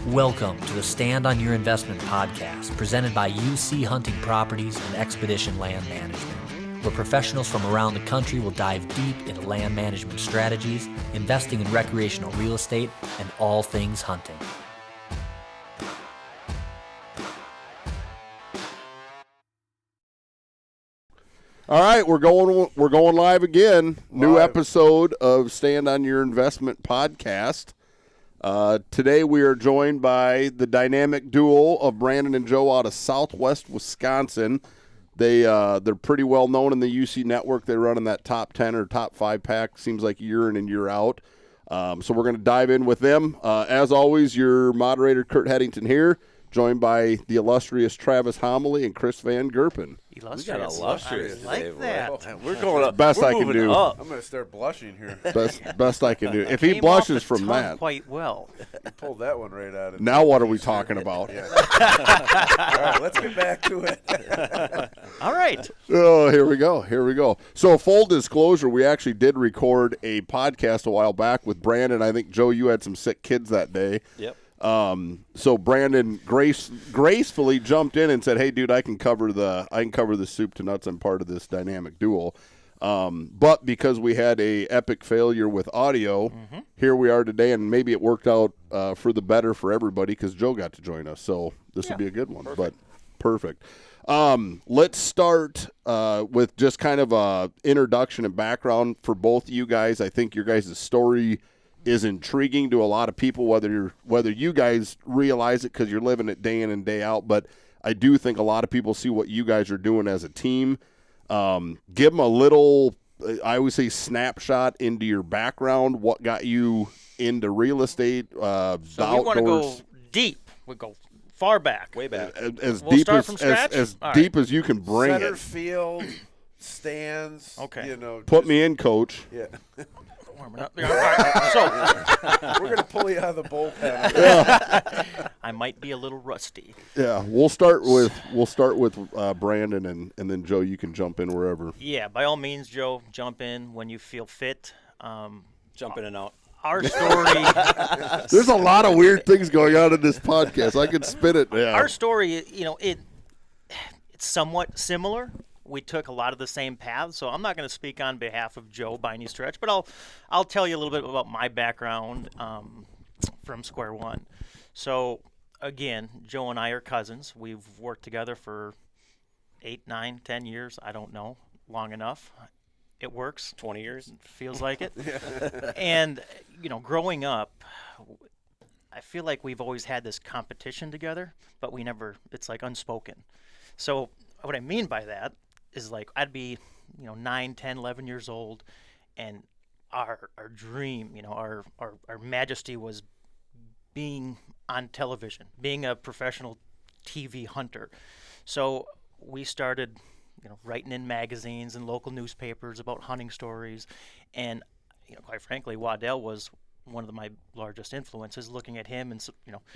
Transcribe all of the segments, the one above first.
Welcome to the Stand on Your Investment podcast, presented by UC Hunting Properties and Expedition Land Management, where professionals from around the country will dive deep into land management strategies, investing in recreational real estate, and all things hunting. All right, we're going live again. New episode of Stand on Your Investment podcast. Today we are joined by the dynamic duo of Brandon and Joe out of Southwest Wisconsin. They're pretty well known in the UC network. They run in that top 10 or top 5 pack, seems like year in and year out. So we're going to dive in with them. As always, your moderator Kurt Headington here, joined by the illustrious Travis Homily and Chris Van Gerpen. Illustrious. I like that. We're going up. Best I can do. I'm going to start blushing here. Best I can do. If he blushes from that, quite well. You pulled that one right out of. Now what are we talking about? Yeah. All right, let's get back to it. All right. Oh, here we go. So full disclosure, we actually did record a podcast a while back with Brandon. I think, Joe, you had some sick kids that day. Yep. So Brandon gracefully jumped in and said, "Hey, dude, I can cover the soup to nuts. I'm part of this dynamic duo." But because we had a epic failure with audio, here we are today, and maybe it worked out for the better for everybody because Joe got to join us. So this will be a good one. Perfect. Let's start with just kind of a introduction and background for both of you guys. I think your guys' story is intriguing to a lot of people, whether you guys realize it because you're living it day in and day out. But I do think a lot of people see what you guys are doing as a team. Give them a little, I always say, snapshot into your background. What got you into real estate? So we want to go deep. We go far back, way back, as we'll deep start as from scratch? as All deep as you can bring Center it. field, stands. Okay. You know, Put me in, coach. Yeah. warming up. All right. So We're gonna pull you out of the bullpen. I might be a little rusty. Yeah, we'll start with Brandon, and then Joe, you can jump in wherever. Yeah, by all means, Joe, jump in when you feel fit. Jump in and out. Our story. There's a lot of weird things going on in this podcast. I could spin it. Yeah. Our story, it's somewhat similar. We took a lot of the same paths, so I'm not going to speak on behalf of Joe by any stretch, but I'll tell you a little bit about my background from square one. So, again, Joe and I are cousins. We've worked together for 8, 9, 10 years. I don't know. Long enough. It works. 20 years. Feels like it. And, growing up, I feel like we've always had this competition together, but we never, it's like unspoken. So what I mean by that is like I'd be, 9, 10, 11 years old, and our dream, our majesty was being on television, being a professional TV hunter. So we started, writing in magazines and local newspapers about hunting stories, and quite frankly, Waddell was one of my largest influences. Looking at him and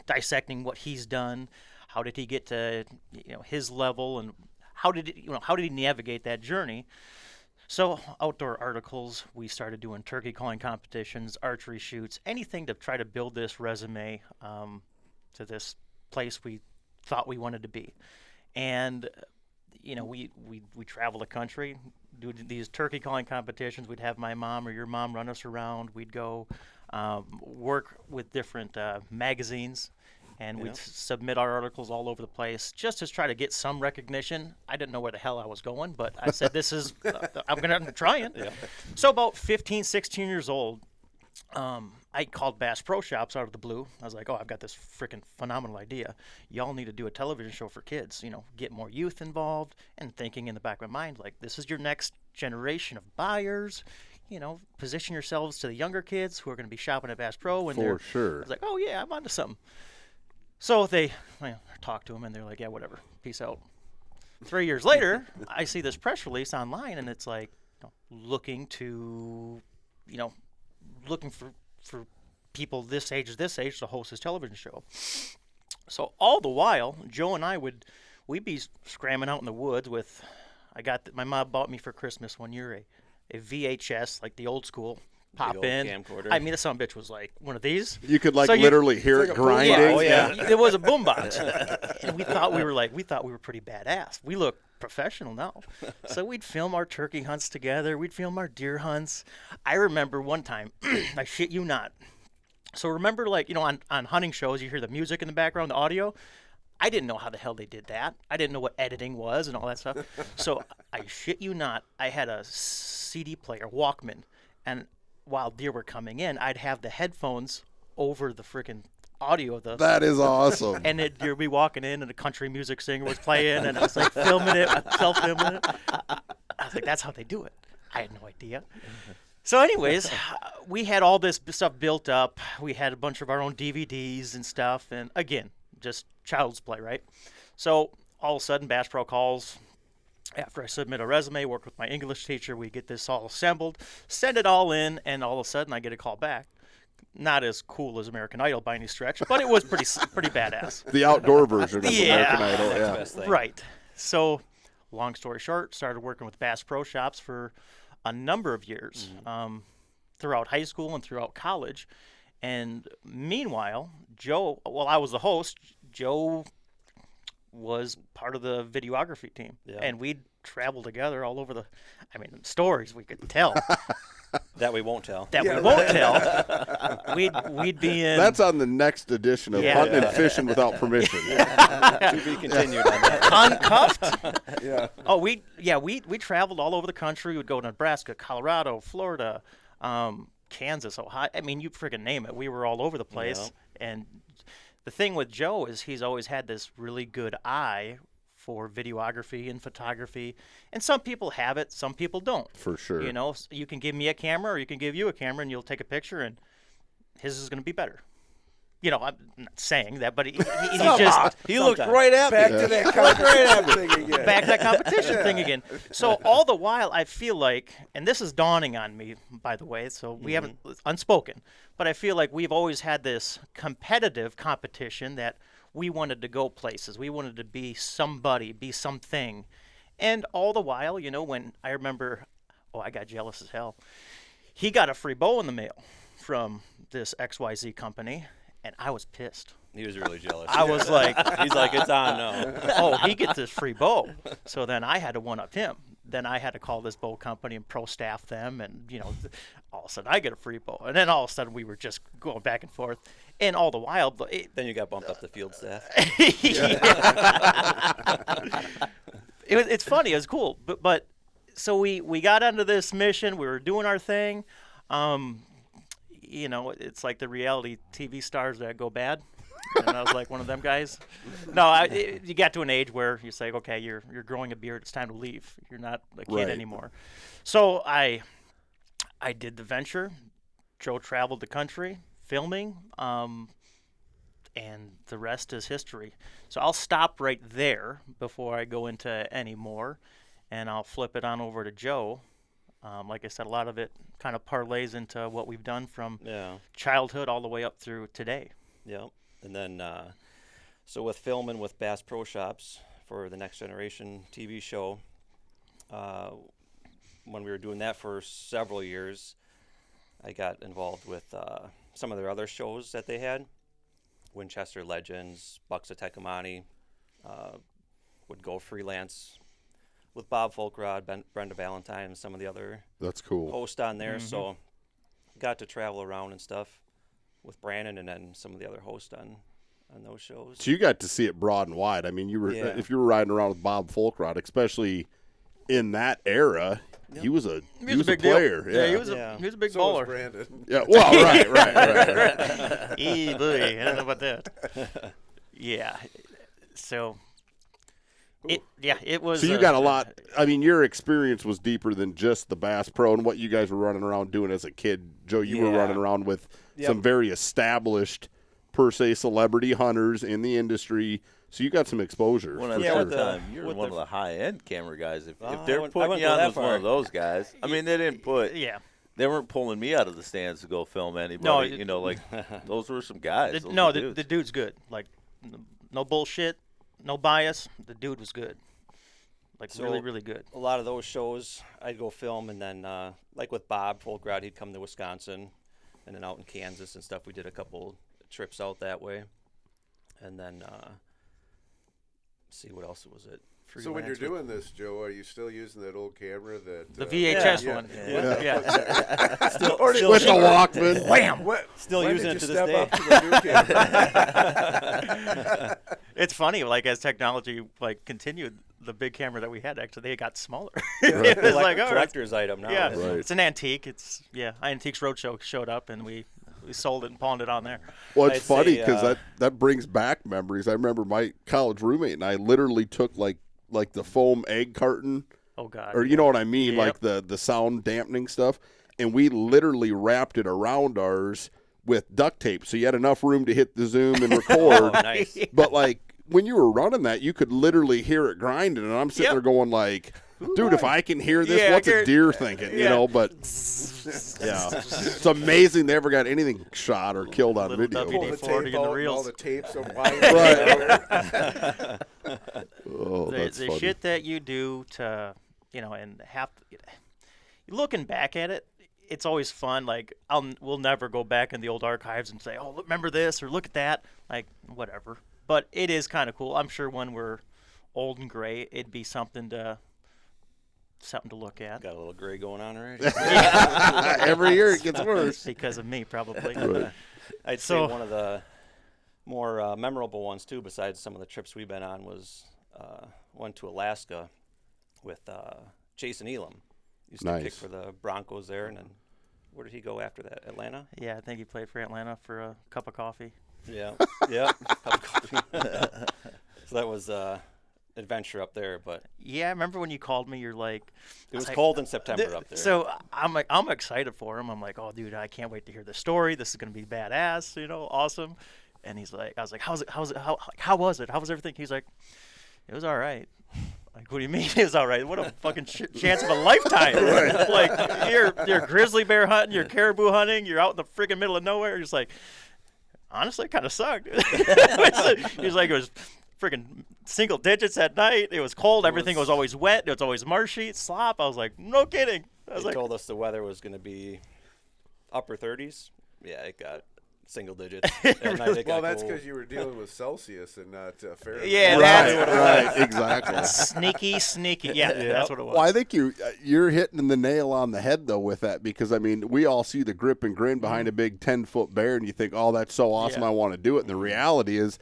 dissecting what he's done, how did he get to his level, and how did he navigate that journey? So outdoor articles, we started doing turkey calling competitions, archery shoots, anything to try to build this resume to this place we thought we wanted to be. And we travel the country, do these turkey calling competitions. We'd have my mom or your mom run us around. We'd go work with different magazines, and we'd submit our articles all over the place just to try to get some recognition. I didn't know where the hell I was going, but I said, I'm going to try it. Yeah. So about 15, 16 years old, I called Bass Pro Shops out of the blue. I was like, I've got this freaking phenomenal idea. Y'all need to do a television show for kids, get more youth involved, and thinking in the back of my mind, like, this is your next generation of buyers. Position yourselves to the younger kids who are going to be shopping at Bass Pro. And For sure. I was like, oh, yeah, I'm onto something. So they talk to them, and they're like, yeah, whatever. Peace out. 3 years later, I see this press release online, and it's like looking for people this age to host this television show. So all the while, Joe and I we'd be scrambling out in the woods with, my mom bought me for Christmas one year a VHS, like the old school pop old in. camcorder. I mean, the son of a bitch was like one of these. You could like So you- literally hear It's it like a boom box. grinding. Oh, yeah. It was a boombox, and we thought we were pretty badass. We look professional now, so we'd film our turkey hunts together. We'd film our deer hunts. I remember one time, I shit you not. So remember, like on hunting shows, you hear the music in the background, the audio. I didn't know how the hell they did that. I didn't know what editing was and all that stuff. So I shit you not, I had a CD player, Walkman, and while deer were coming in, I'd have the headphones over the freaking audio of the. That is awesome. And then you'd be walking in, and a country music singer was playing, and I was like filming it, self-filming it. I was like, that's how they do it. I had no idea. So, anyways, we had all this stuff built up. We had a bunch of our own DVDs and stuff, and again, just child's play, right? So all of a sudden, Bass Pro calls. After I submit a resume, work with my English teacher, we get this all assembled, send it all in, and all of a sudden I get a call back. Not as cool as American Idol by any stretch, but it was pretty badass. The outdoor version of Yeah. American Idol. Next Yeah. best thing. Right. So, long story short, started working with Bass Pro Shops for a number of years, throughout high school and throughout college. And meanwhile, Joe, well, I was the host. Joe was part of the videography team, Yeah. and we'd travel together all over stories we could tell That we won't tell. that we won't tell. We'd be in. That's on the next edition of Yeah. Hunting and Fishing Without Permission. To be continued on that. uncuffed. Yeah. Oh, we traveled all over the country. We'd go to Nebraska, Colorado, Florida, Kansas, Ohio. I mean, you friggin' name it. We were all over the place. And the thing with Joe is he's always had this really good eye for videography and photography. And some people have it, some people don't. For sure. You know, you can give me a camera or you can give you a camera and you'll take a picture and his is going to be better. You know, I'm not saying that, but he just He looked right at Back me. to that competition thing again. back to that competition thing again. So all the while, I feel like, and this is dawning on me, by the way, so we haven't, it's unspoken, but I feel like we've always had this competitive competition that we wanted to go places. We wanted to be somebody, be something. And all the while, you know, when I remember, I got jealous as hell. He got a free bow in the mail from this XYZ company, and I was pissed. He was really jealous. I was like, He's like, it's on now. he gets this free bow. So then I had to one-up him. Then I had to call this bow company and pro staff them, and all of a sudden I get a free bow. And then all of a sudden we were just going back and forth. And all the while, Then you got bumped up to field staff. it's funny. It was cool. But so we got onto this mission. We were doing our thing. It's like the reality TV stars that go bad. And I was like one of them guys. No, you got to an age where you say, okay, you're growing a beard. It's time to leave. You're not a kid Right. anymore. So I did the venture. Joe traveled the country filming, and the rest is history. So I'll stop right there before I go into any more, and I'll flip it on over to Joe. Like I said, a lot of it kind of parlays into what we've done from childhood all the way up through today. Yeah. And then, so with filming with Bass Pro Shops for the Next Generation TV show, when we were doing that for several years, I got involved with some of their other shows that they had. Winchester Legends, Bucks of Tecumseh, would go freelance with Bob Folkrod, Brenda Valentine, and some of the other That's cool. hosts on there. So got to travel around and stuff with Brandon and then some of the other hosts on those shows. So you got to see it broad and wide. I mean, if you were riding around with Bob Folkrod, especially in that era, he was a big player. deal. Yeah, he was a big So was baller. Brandon. Yeah, well, right. Boy, I don't know about that. Yeah. So it was. So you got a lot. I mean, your experience was deeper than just the Bass Pro and what you guys were running around doing as a kid. Joe, you were running around with some very established, per se, celebrity hunters in the industry. So you got some exposure. When for at sure. that time, you're one of the high-end camera guys. If I they're wouldn't putting you go on that as one far. of those guys, I mean, they didn't put. Yeah. They weren't pulling me out of the stands to go film anybody. No, those were some guys. The dude's good. Like, no bullshit, no bias. The dude was good. like So- really, really good. A lot of those shows, I'd go film, and then like with Bob Folgrad, he'd come to Wisconsin, and then out in Kansas and stuff. We did a couple trips out that way, and then see what else was it. So when you're Freelance with- doing this, Joe, are you still using that old camera that The VHS yeah. one. Yeah. Yeah. still With the Walkman. Wham! Still when using did it to you this step day. up to the new camera? It's funny, like as technology like continued, the big camera that we had actually they got smaller. It was like, oh, collector's item now. yeah, Right. it's an antique. It's Antiques Roadshow showed up and we sold it and pawned it on there. Well, it's I'd funny say, because that brings back memories. I remember my college roommate and I literally took like the foam egg carton, Oh God. or you know what I mean, Yep. like the sound dampening stuff, and we literally wrapped it around ours with duct tape, so you had enough room to hit the zoom and Oh, record. nice. But like when you were running that, you could literally hear it grinding, and I'm sitting Yep. there going like, dude, if I can hear this, Yeah, what's I a can- deer thinking? You yeah. know, but yeah, it's amazing they ever got anything shot or killed on Little video. WD Pull the 40 tape in the out and all reels. the tapes are winding Right. everywhere. Oh, the that's funny. shit that you do to, and looking back at it, it's always fun. Like we'll never go back in the old archives and say, oh, remember this or look at that. Like whatever. But it is kind of cool. I'm sure when we're old and gray, it'd be something to look at. Got a little gray going on already. Every year it gets worse. Because of me, probably. I'd So- say one of the more memorable ones too, besides some of the trips we've been on, was one to Alaska with Jason Elam. Used to kick Nice. for the Broncos there, and then where did he go after that? Atlanta? Yeah, I think he played for Atlanta for a cup of coffee. Yeah, yeah. Cup of coffee. So that was adventure up there, but Yeah, I remember when you called me. You're like, it was like, cold in September up there. So I'm excited for him. I'm like, oh, dude, I can't wait to hear the story. This is gonna be badass. Awesome. And he's like, I was like, how was it? How was it? How was everything? He's like, it was all right. Like, what do you mean it was all right? What a fucking chance of a lifetime. Like, you're grizzly bear hunting, you're caribou hunting, you're out in the freaking middle of nowhere. You're just like, honestly, it kind of sucked. He's like, it was freaking single digits at night. It was cold. Everything was always wet. It was always marshy, slop. I was like, no kidding. I was They like, told us the weather was going to be upper 30s. Yeah, it got single digits. At night it Well, got that's cold. because you were dealing with Celsius and not Fahrenheit. yeah, that's what it was. Right, exactly. Sneaky. Yeah, that's what it was. Well, I think you're hitting the nail on the head though with that, because I mean we all see the grip and grin behind a big 10-foot bear, and you think, oh, that's so awesome, Yeah. I want to do it. And the reality is,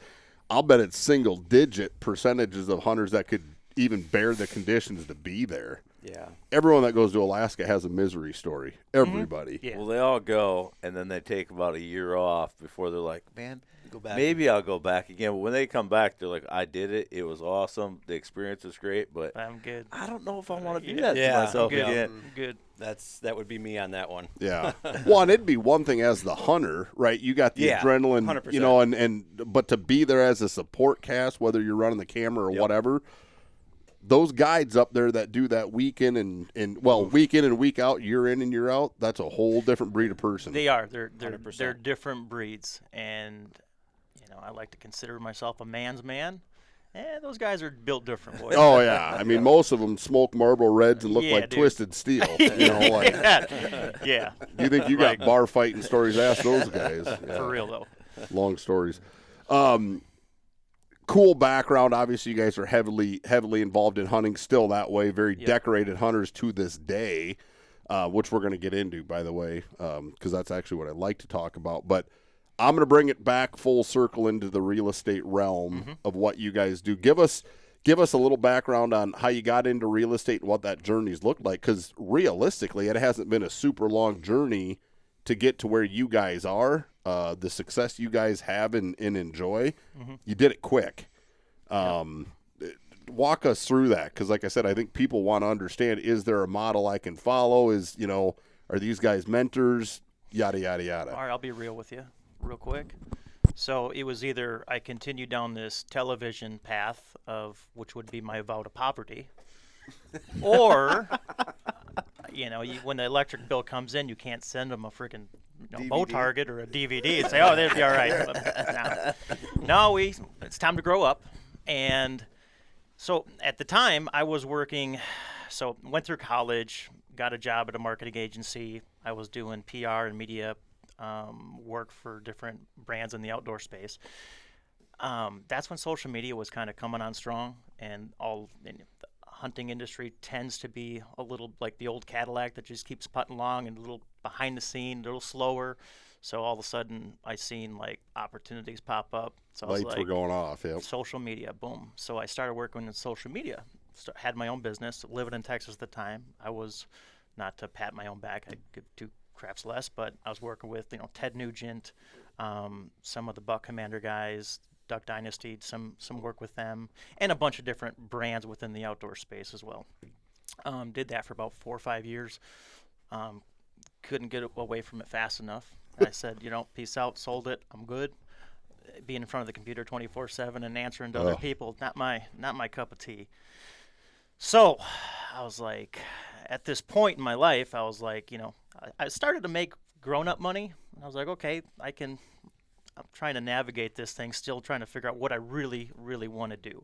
I'll bet it's single-digit percentages of hunters that could even bear the conditions to be there. Yeah. Everyone that goes to Alaska has a misery story. Everybody. Yeah. Well, they all go, and then they take about a year off before they're like, man, Go back. maybe I'll go back again. But when they come back, they're like, I did it. It was awesome. The experience was great, but I'm good. I don't know if I want to do Yeah. that Yeah, to myself good. again. Good. That would be me on that one. Yeah. Well, and it'd be one thing as the hunter, right? You got the Yeah, adrenaline, 100%. but to be there as a support cast, whether you're running the camera or whatever, those guides up there that do that week in and week in and week out, year in and year out, that's a whole different breed of person. They are. They're 100%. different breeds, and I like to consider myself a man's man. And those guys are built different, boys. Oh yeah, I mean most of them smoke Marlboro Reds and look Yeah, like dude. Twisted Steel. Like yeah, you think you got bar fighting stories? Ask those guys. Yeah. for real though. Long stories. Cool background. Obviously, you guys are heavily involved in hunting. Still that way. Very decorated hunters to this day, which we're going to get into, by the way, because that's actually what I like to talk about. But I'm going to bring it back full circle into the real estate realm of what you guys do. Give us a little background on how you got into real estate and what that journey's looked like, because realistically, it hasn't been a super long journey to get to where you guys are. The success you guys have and enjoy, you did it quick. Walk us through that, because like I said, I think people want to understand, is there a model I can follow? Are these guys mentors? Yada, yada, yada. All right, I'll be real with you, real quick. So it was either I continued down this television path which would be my vow to poverty, or when the electric bill comes in, you can't send them a freaking bow target or a DVD and say, oh, they'd be all right. No, it's time to grow up, and So at the time, I was working, so went through college, got a job at a marketing agency. I was doing PR and media work for different brands in the outdoor space. That's when social media was kind of coming on strong, and the hunting industry tends to be a little like the old Cadillac that just keeps putting along and a little behind the scene, a little slower. So all of a sudden, I seen like opportunities pop up. So I was Lights like, were going off. Yep. social media, boom. So I started working in social media. Had my own business, living in Texas at the time. I was, not to pat my own back, I could do craps less, but I was working with Ted Nugent, some of the Buck Commander guys, Duck Dynasty, some work with them, and a bunch of different brands within the outdoor space as well. Did that for about 4 or 5 years. Couldn't get away from it fast enough. I said, peace out, sold it, I'm good. Being in front of the computer 24/7 and answering to other people, not my cup of tea. So I was like, at this point in my life, I was like, I started to make grown-up money. I was like, okay, I'm trying to navigate this thing, still trying to figure out what I really, really want to do.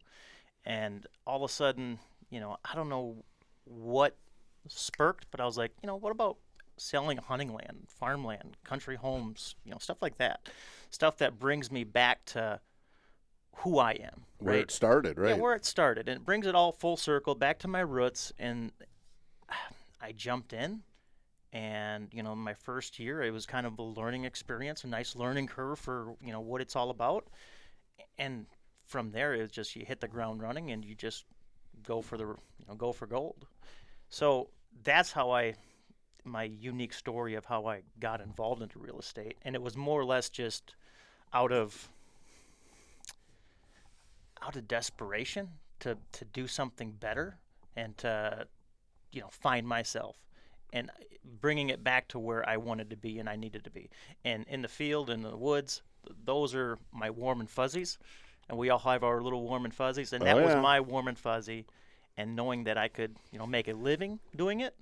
And all of a sudden, I don't know what spurred, but I was like, what about selling hunting land, farmland, country homes, stuff like that. Stuff that brings me back to who I am. Where right? it started, right? Yeah, where it started. And it brings it all full circle back to my roots. And I jumped in. And, my first year, it was kind of a learning experience, a nice learning curve for, what it's all about. And from there, it's just you hit the ground running and you just go for go for gold. So that's how my unique story of how I got involved into real estate. And it was more or less just out of desperation to do something better and to, find myself and bringing it back to where I wanted to be and I needed to be. And in the field, in the woods, those are my warm and fuzzies. And we all have our little warm and fuzzies. And that was my warm and fuzzy. And knowing that I could, make a living doing it,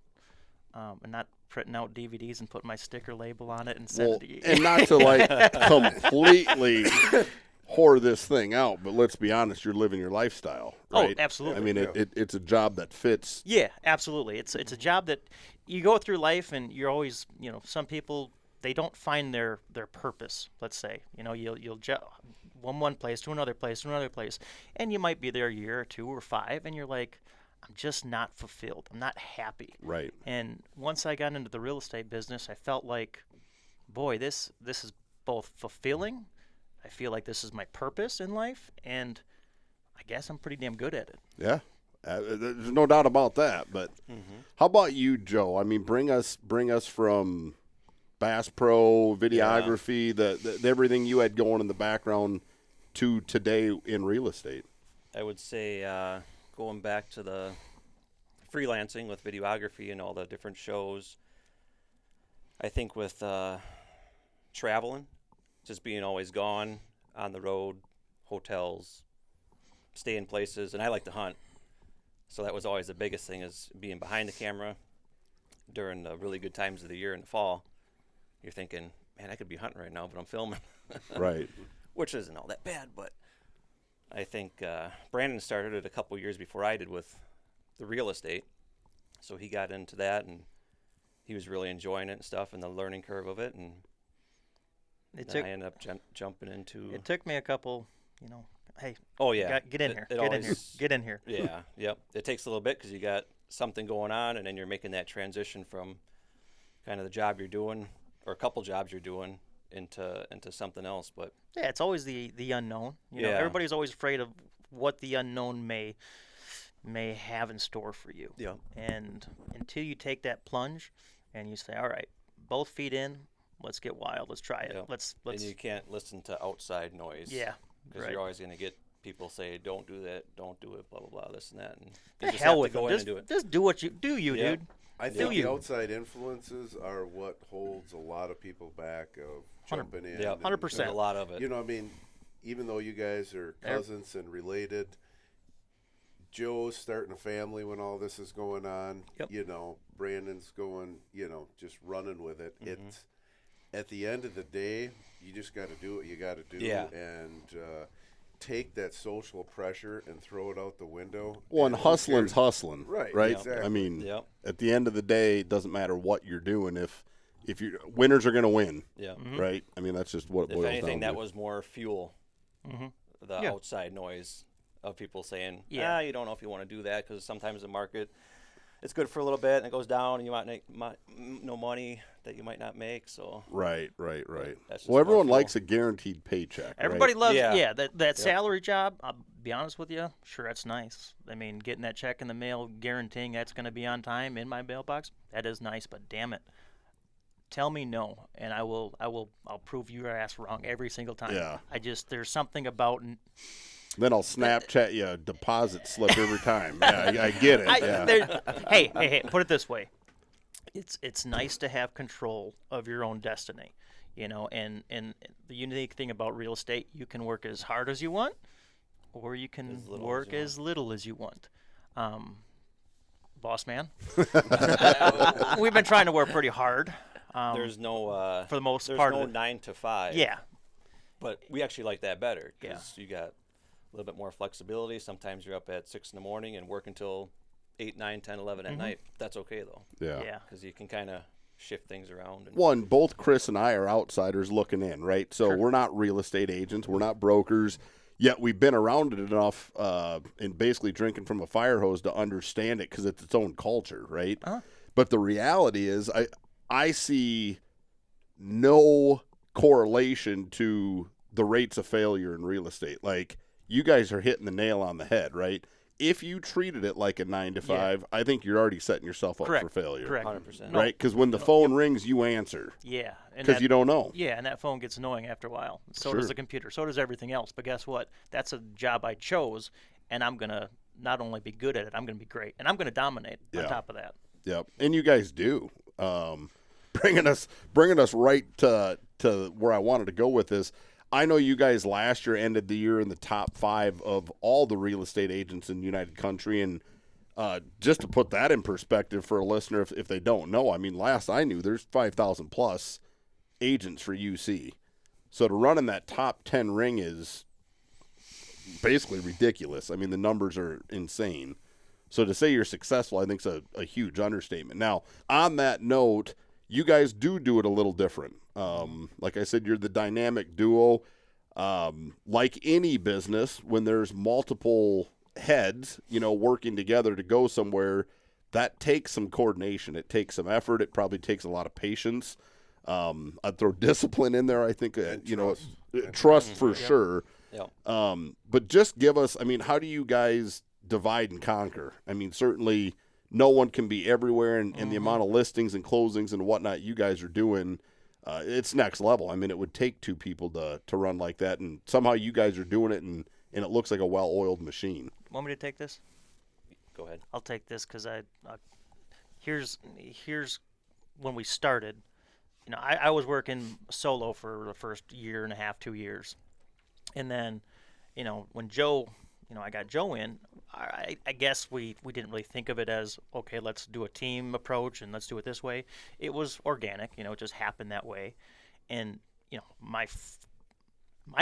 and not printing out DVDs and putting my sticker label on it and send it to you. And not to completely whore this thing out, but let's be honest, you're living your lifestyle, right? Oh, absolutely. I mean, it's a job that fits. Yeah, absolutely. It's a job that you go through life and you're always, some people, they don't find their purpose, let's say. You'll one place to another place to another place, and you might be there a year or 2 or 5, and you're like, I'm just not fulfilled. I'm not happy. Right. And once I got into the real estate business, I felt like, boy, this is both fulfilling. I feel like this is my purpose in life, and I guess I'm pretty damn good at it. Yeah. There's no doubt about that. But how about you, Joe? I mean, bring us from Bass Pro, videography, the everything you had going in the background to today in real estate. I would say going back to the freelancing with videography and all the different shows, I think with traveling, just being always gone, on the road, hotels, staying places, and I like to hunt. So that was always the biggest thing, is being behind the camera during the really good times of the year in the fall. You're thinking, man, I could be hunting right now, but I'm filming. Right. Which isn't all that bad, but I think Brandon started it a couple years before I did with the real estate. So he got into that, and he was really enjoying it and stuff, and the learning curve of it. And I ended up jumping into. It took me a couple, hey. Oh yeah. Get in here. Get in here. Yeah. Yep. It takes a little bit because you got something going on, and then you're making that transition from kind of the job you're doing, or a couple jobs you're doing, into something else. But yeah, it's always the unknown. Everybody's always afraid of what the unknown may have in store for you. Yeah. And until you take that plunge and you say, all right, both feet in, let's get wild, let's try it. Yeah. Let's And you can't listen to outside noise. Yeah. Because right. you're always going to get people say, don't do that, don't do it, blah, blah, blah, this and that. And the you just hell have with to go them. in and do it. Just do what you do, Yeah. dude. I Do think you. the outside influences are what holds a lot of people back of jumping in. Yeah, 100%. There's a lot of it. I mean, even though you guys are cousins and related, Joe's starting a family when all this is going on. Yep. Brandon's going, just running with it. It's at the end of the day, you just got to do what you got to do. Yeah. And take that social pressure and throw it out the window. Well, and who hustling's cares? hustling, Right, right? exactly. I mean, Yep. at the end of the day, it doesn't matter what you're doing. If you winners are going to win, Yeah. right? I mean, that's just what it If boils anything, down that to. was more fuel. The Yeah. outside noise of people saying, Yeah. you don't know if you want to do that because sometimes the market, it's good for a little bit and it goes down and you might make no money that you might not make. So Right. that's just Well, everyone more fuel. likes a guaranteed paycheck. Everybody right? loves, Yeah. that salary job. I'll be honest with you. Sure, that's nice. I mean, getting that check in the mail, guaranteeing that's going to be on time in my mailbox, that is nice. But damn it, tell me no, and I'll prove your ass wrong every single time. Yeah. There's something about. Then I'll Snapchat you a deposit slip every time. Yeah, I get it. Yeah. Hey, put it this way. It's nice to have control of your own destiny, and the unique thing about real estate, you can work as hard as you want, or you can work as little as you want. Boss man. We've been trying to work pretty hard. There's no for the most there's part no of it. 9 to 5. Yeah. But we actually like that better Yeah. because you got a little bit more flexibility. Sometimes you're up at 6 in the morning and work until 8, 9, 10, 11 at night. That's okay though, Yeah. because you can kind of shift things around. And One, both Chris and I are outsiders looking in, right? So we're not real estate agents, we're not brokers, yet we've been around it enough and basically drinking from a fire hose to understand it because it's its own culture, right? But the reality is I see no correlation to the rates of failure in real estate. Like, you guys are hitting the nail on the head, right? If you treated it like a 9 to 5, I think you're already setting yourself up for failure. Correct. 100%. Right? Because when the phone rings, you answer Yeah. And because you don't know. Yeah, and that phone gets annoying after a while. So Sure. does the computer. So does everything else. But guess what? That's a job I chose, and I'm going to not only be good at it, I'm going to be great. And I'm going to dominate on top of that. Yep, and you guys do. Bringing us right to where I wanted to go with this. I know you guys last year ended the year in the top 5 of all the real estate agents in the United Country, and just to put that in perspective for a listener, if they don't know, I mean, last I knew, there's 5,000 plus agents for UC. So to run in that top 10 ring is basically ridiculous. I mean, the numbers are insane. So to say you're successful, I think is a huge understatement. Now, on that note, you guys do it a little different. Like I said, you're the dynamic duo. Like any business, when there's multiple heads, working together to go somewhere, that takes some coordination. It takes some effort. It probably takes a lot of patience. I'd throw discipline in there. I think, trust for sure. Yep. But just give us, I mean, how do you guys divide and conquer? I mean, certainly no one can be everywhere, and the amount of listings and closings and whatnot you guys are doing, it's next level. I mean, it would take 2 people to run like that, and somehow you guys are doing it, and it looks like a well-oiled machine. Want me to take this? Go ahead. I'll take this because here's when we started. I was working solo for the first year and a half, 2 years, and then, when Joe, I got Joe in. I guess we didn't really think of it as, okay, let's do a team approach and let's do it this way. It was organic, it just happened that way, and my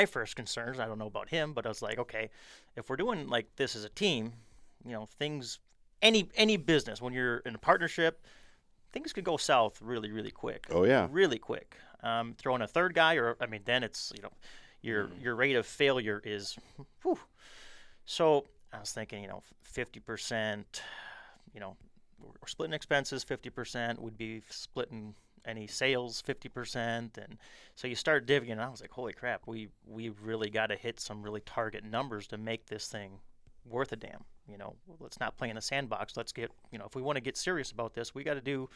first concerns, I don't know about him, but I was like, okay, if we're doing like this as a team, things, any business, when you're in a partnership, things could go south really, really quick. Oh, yeah. Really quick. Throwing a third guy, then it's, your rate of failure is, whew. So I was thinking, 50%, we're splitting expenses 50%, would be splitting any sales 50%. And so you start divvying, and I was like, holy crap, we really got to hit some really target numbers to make this thing worth a damn. Let's not play in a sandbox. Let's get, if we want to get serious about this, we got to do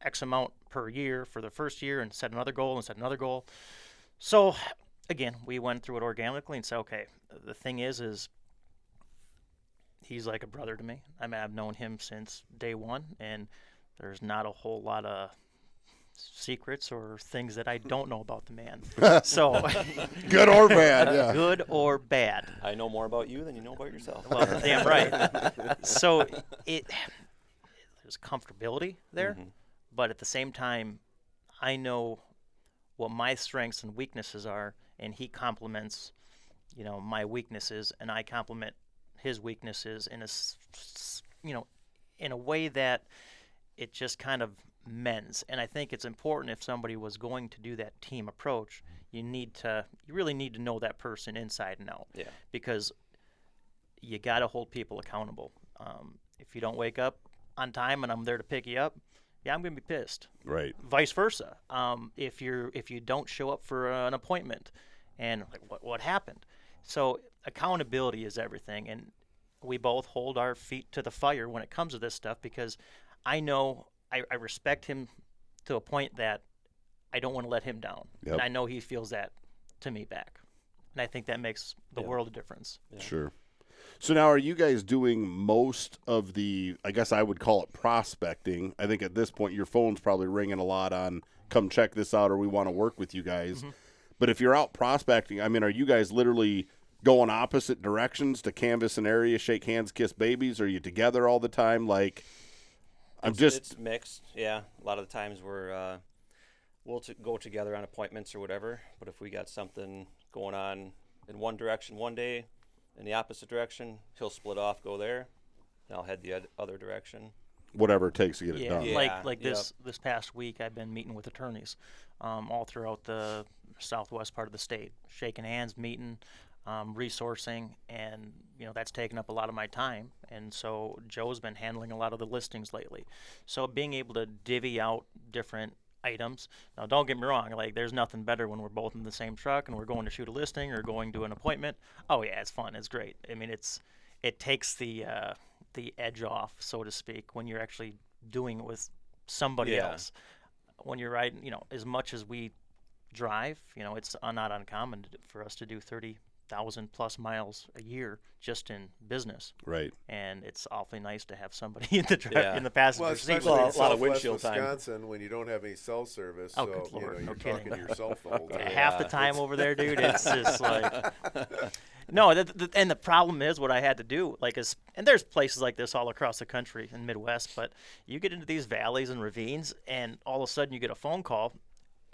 X amount per year for the first year and set another goal and set another goal. So again, we went through it organically and said, okay, the thing is he's like a brother to me. I mean, I've known him since day one, and there's not a whole lot of secrets or things that I don't know about the man. So Good or bad, yeah. good or bad. I know more about you than you know about yourself. Well, damn right. So there's comfortability there, but at the same time, I know what my strengths and weaknesses are, and he complements my weaknesses, and I complement his weaknesses in in a way that it just kind of mends. And I think it's important, if somebody was going to do that team approach, you really need to know that person inside and out. Yeah. Because you got to hold people accountable. If you don't wake up on time and I'm there to pick you up, yeah, I'm going to be pissed. Right. Vice versa. If you don't show up for an appointment, and like, what happened? So accountability is everything, and we both hold our feet to the fire when it comes to this stuff, because I know I respect him to a point that I don't want to let him down. Yep. And I know he feels that to me back. And I think that makes the world of difference. Yeah. Sure. So now, are you guys doing most of the, I guess I would call it prospecting? I think at this point your phone's probably ringing a lot on, come check this out, or we want to work with you guys. Mm-hmm. But if you're out prospecting, I mean, are you guys literally going opposite directions to canvass an area, shake hands, kiss babies? Are you together all the time? Like, It's mixed. Yeah, a lot of the times we'll go together on appointments or whatever. But if we got something going on in one direction one day, in the opposite direction, he'll split off, go there, and I'll head the other direction. whatever it takes to get it done. Yeah. Like this past week, I've been meeting with attorneys all throughout the southwest part of the state, shaking hands, meeting, resourcing, and that's taken up a lot of my time. And so Joe's been handling a lot of the listings lately. So being able to divvy out different items. Now, don't get me wrong, like, there's nothing better when we're both in the same truck and we're going to shoot a listing or going to an appointment. Oh yeah, it's fun, it's great. I mean, it takes the edge off, so to speak, when you're actually doing it with somebody else. When you're riding, as much as we drive, it's not uncommon for us to do 30,000 plus miles a year just in business. Right. And it's awfully nice to have somebody in the in the passenger Well, seat. especially in a lot of Southwest windshield time. Wisconsin, when you don't have any cell service, Oh, so good Lord, you're no talking kidding. to your cell phone. Half the time over there, dude, it's just like no. And the problem is what I had to do, and there's places like this all across the country in Midwest, but you get into these valleys and ravines, and all of a sudden you get a phone call,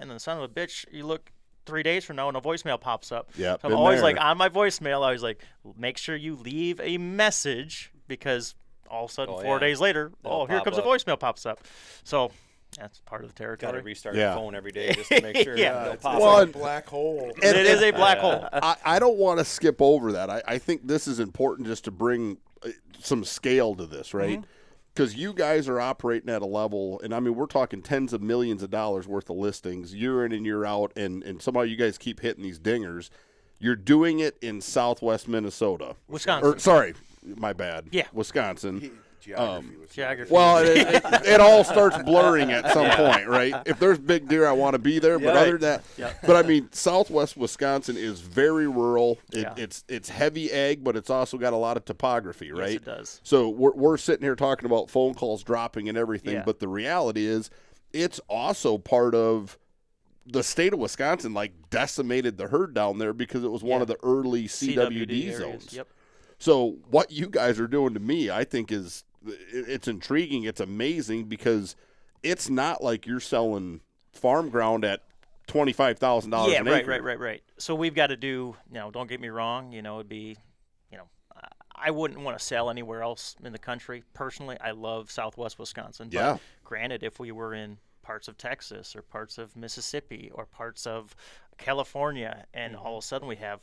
and then son of a bitch, you look 3 days from now and a voicemail pops up. Yep, So I'm been always there. like, on my voicemail, I was like, make sure you leave a message, because all of a sudden 4 days later, It'll here pop comes up. a voicemail pops up. So that's part of the Got to territory. restart Yeah. your phone every day just to make sure Yeah. it'll It's pop Well, up. like a black hole. It is a black hole. I don't want to skip over that. I think this is important just to bring some scale to this, right? Because you guys are operating at a level, and I mean, we're talking tens of millions of dollars worth of listings year in and year out, and somehow you guys keep hitting these dingers. You're doing it in southwest Minnesota. Wisconsin. Or, sorry, my bad. Yeah. Wisconsin. Geography was Geography. Well, it all starts blurring at some point, right? If there's big deer, I want to be there. But Yeah, other than that, but I mean, Southwest Wisconsin is very rural. Yeah. It's heavy ag, but it's also got a lot of topography, right? Yes, it does. So we're sitting here talking about phone calls dropping and everything, Yeah. but the reality is, it's also part of the state of Wisconsin. Like, decimated the herd down there because it was one of the early CWD areas. zones. Yep. So what you guys are doing to me, I think it's intriguing. It's amazing because it's not like you're selling farm ground at $25,000 Yeah, an acre. right. So we've got to do, don't get me wrong, it'd be, I wouldn't want to sell anywhere else in the country. Personally, I love Southwest Wisconsin. But Yeah. granted, if we were in parts of Texas or parts of Mississippi or parts of California, and all of a sudden we have,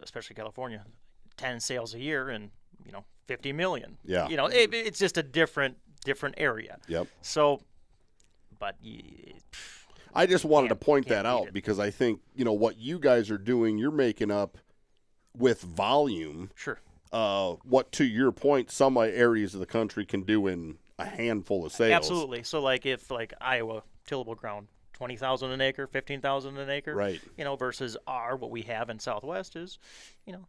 especially California, 10 sales a year and, 50 million. Yeah. It's just a different area. Yep. So, but I just wanted to Can't- point can't that beat out it. because I think, what you guys are doing, you're making up with volume sure. what, to your point, some areas of the country can do in a handful of sales. Absolutely. So, if Iowa, tillable ground, 20,000 an acre, 15,000 an acre, Right. Versus what we have in Southwest is,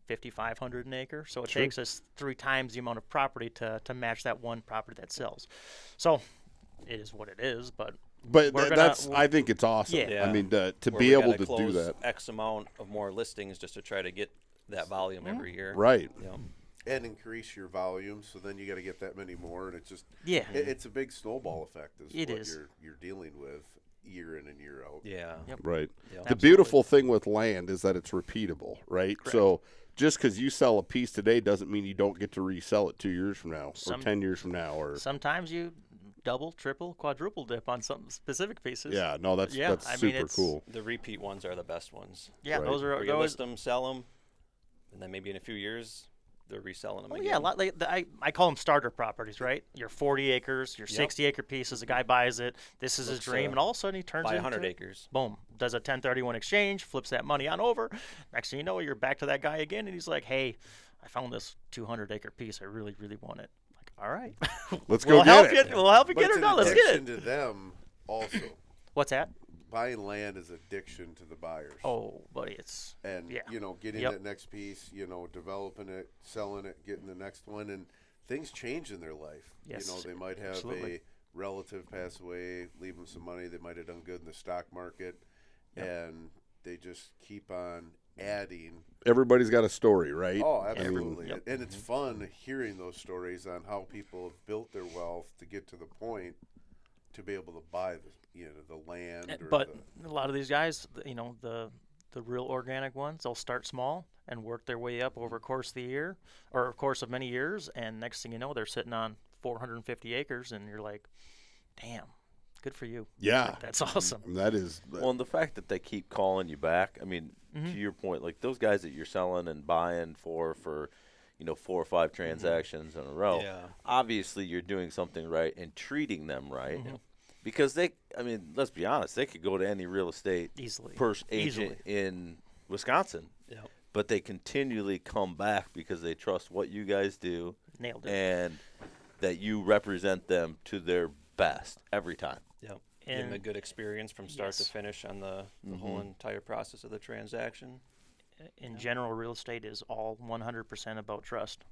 5,500 an acre. So it takes us 3 times the amount of property to match that one property that sells. So it is what it is, but But we're I think it's awesome. Yeah. I mean, to Where be we able gotta to do close that. X amount of more listings just to try to get that volume every year. Right. and increase your volume. So then you got to get that many more, and it's just Yeah. it's a big snowball effect. Is It what is. you're dealing with. year in and year out. Yeah. Yep. Right. Yeah. The beautiful thing with land is that it's repeatable, right? Correct. So just because you sell a piece today doesn't mean you don't get to resell it 2 years from now or 10 years from now. Or sometimes you double, triple, quadruple dip on some specific pieces. yeah, no, that's Yeah, that's I mean, super it's- cool. The repeat ones are the best ones. Yeah, Right. those are Where you those. list them, sell them, and then maybe in a few years they're reselling them Oh again. yeah, I call them starter properties, right? Your 40 acres, your Yep. 60-acre pieces. A guy buys it. This is his Looks, dream, and all of a sudden he turns buy into 100 acres. Boom, does a 1031 exchange, flips that money on over. Next thing you know, you're back to that guy again, and he's like, "Hey, I found this 200-acre piece. I really, really want it." Like, all right, Let's we'll go help get it. you. We'll help you But get it's her an done. Let's get addiction it. to them also. What's that? Buying land is addiction to the buyers. Oh, buddy, it's And yeah. getting Yep. that next piece, developing it, selling it, getting the next one, and things change in their life. Yes, They might have absolutely. a relative pass away, leave them some money. They might have done good in the stock market, and they just keep on adding. Everybody's got a story, right? Oh, absolutely. Yep. And it's fun hearing those stories on how people have built their wealth to get to the point to be able to buy the land. Or But a lot of these guys, the real organic ones, they'll start small and work their way up over a course of the year or a course of many years, and next thing you know, they're sitting on 450 acres, and you're like, "Damn, good for you." Yeah. Like, that's awesome. That is Well, and the fact that they keep calling you back, I mean, to your point, like those guys that you're selling and buying for 4 or 5 transactions in a row, Yeah. obviously you're doing something right and treating them right. Because let's be honest, they could go to any real estate Easily. agent in Wisconsin, Yep. but they continually come back because they trust what you guys do Nailed it. and that you represent them to their best every time. Yep. Give them a And- good experience from start to Yes. finish on the whole entire process of the transaction. In general, real estate is all 100% about trust.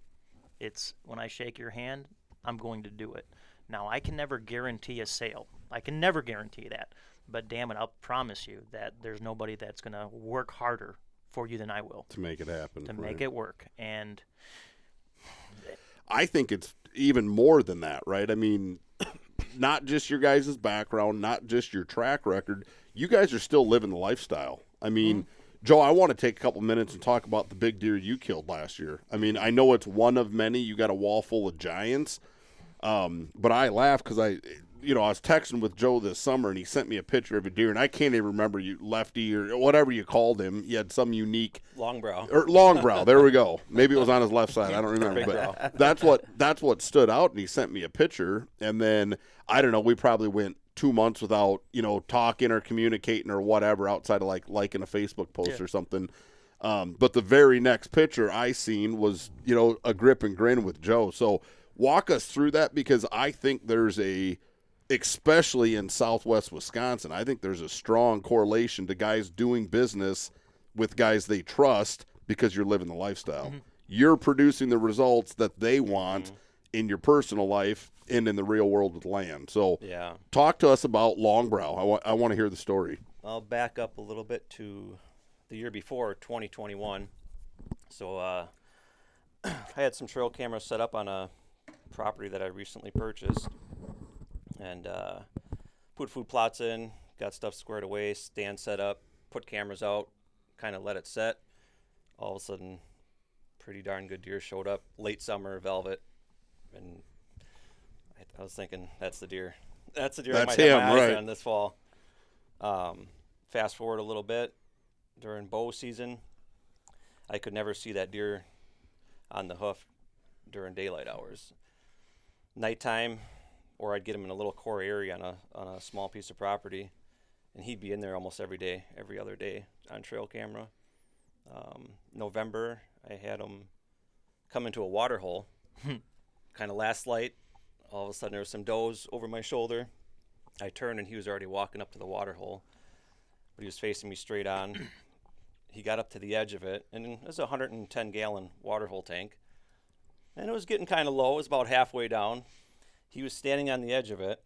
It's when I shake your hand, I'm going to do it. Now, I can never guarantee a sale. I can never guarantee that. But damn it, I'll promise you that there's nobody that's going to work harder for you than I will to make it happen. to right. make it work. And I think it's even more than that, right? I mean, not just your guys' background, not just your track record. You guys are still living the lifestyle. I mean, Joe, I want to take a couple minutes and talk about the big deer you killed last year. I mean, I know it's one of many. You got a wall full of giants. But I laugh because I was texting with Joe this summer, and he sent me a picture of a deer, and I can't even remember you lefty or whatever you called him. He had some unique Long brow. or long brow. There we go. Maybe it was on his left side. I don't remember, but that's what stood out. And he sent me a picture, and then I don't know. We probably went 2 months without talking or communicating or whatever outside of liking a Facebook post or something. But the very next picture I seen was a grip and grin with Joe. So walk us through that, because I think there's especially in Southwest Wisconsin, I think there's a strong correlation to guys doing business with guys they trust because you're living the lifestyle. You're producing the results that they want in your personal life and in the real world with land. So Yeah. talk to us about Longbrow. I want to hear the story. I'll back up a little bit to the year before, 2021. So I had some trail cameras set up on a property that I recently purchased, and put food plots in, got stuff squared away, stand set up, put cameras out, kind of let it set. All of a sudden, pretty darn good deer showed up, late summer, velvet, and I was thinking, that's the deer. That's the deer I That's might have him, my eyes right. on this fall. Fast forward a little bit, during bow season, I could never see that deer on the hoof during daylight hours. Nighttime, or I'd get him in a little core area on a small piece of property, and he'd be in there almost every day, every other day on trail camera. November, I had him come into a water hole, kind of last light. All of a sudden, there was some does over my shoulder. I turned, and he was already walking up to the water hole, but he was facing me straight on. He got up to the edge of it, and it was a 110-gallon water hole tank. And it was getting kind of low. It was about halfway down. He was standing on the edge of it,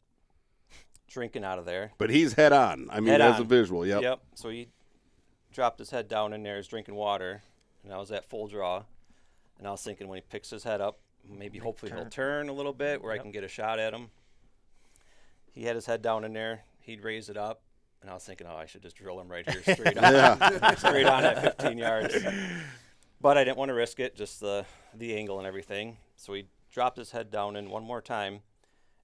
drinking out of there. But he's head on. I mean, Head as a on. visual. Yep. Yep. So he dropped his head down in there, he's drinking water, and I was at full draw. And I was thinking, when he picks his head up, maybe hopefully he'll turn a little bit where I can get a shot at him. He had his head down in there. He'd raise it up, And I was thinking, I should just drill him right here, straight on, straight on at 15 yards. But I didn't want to risk it, just the angle and everything. So he dropped his head down in one more time,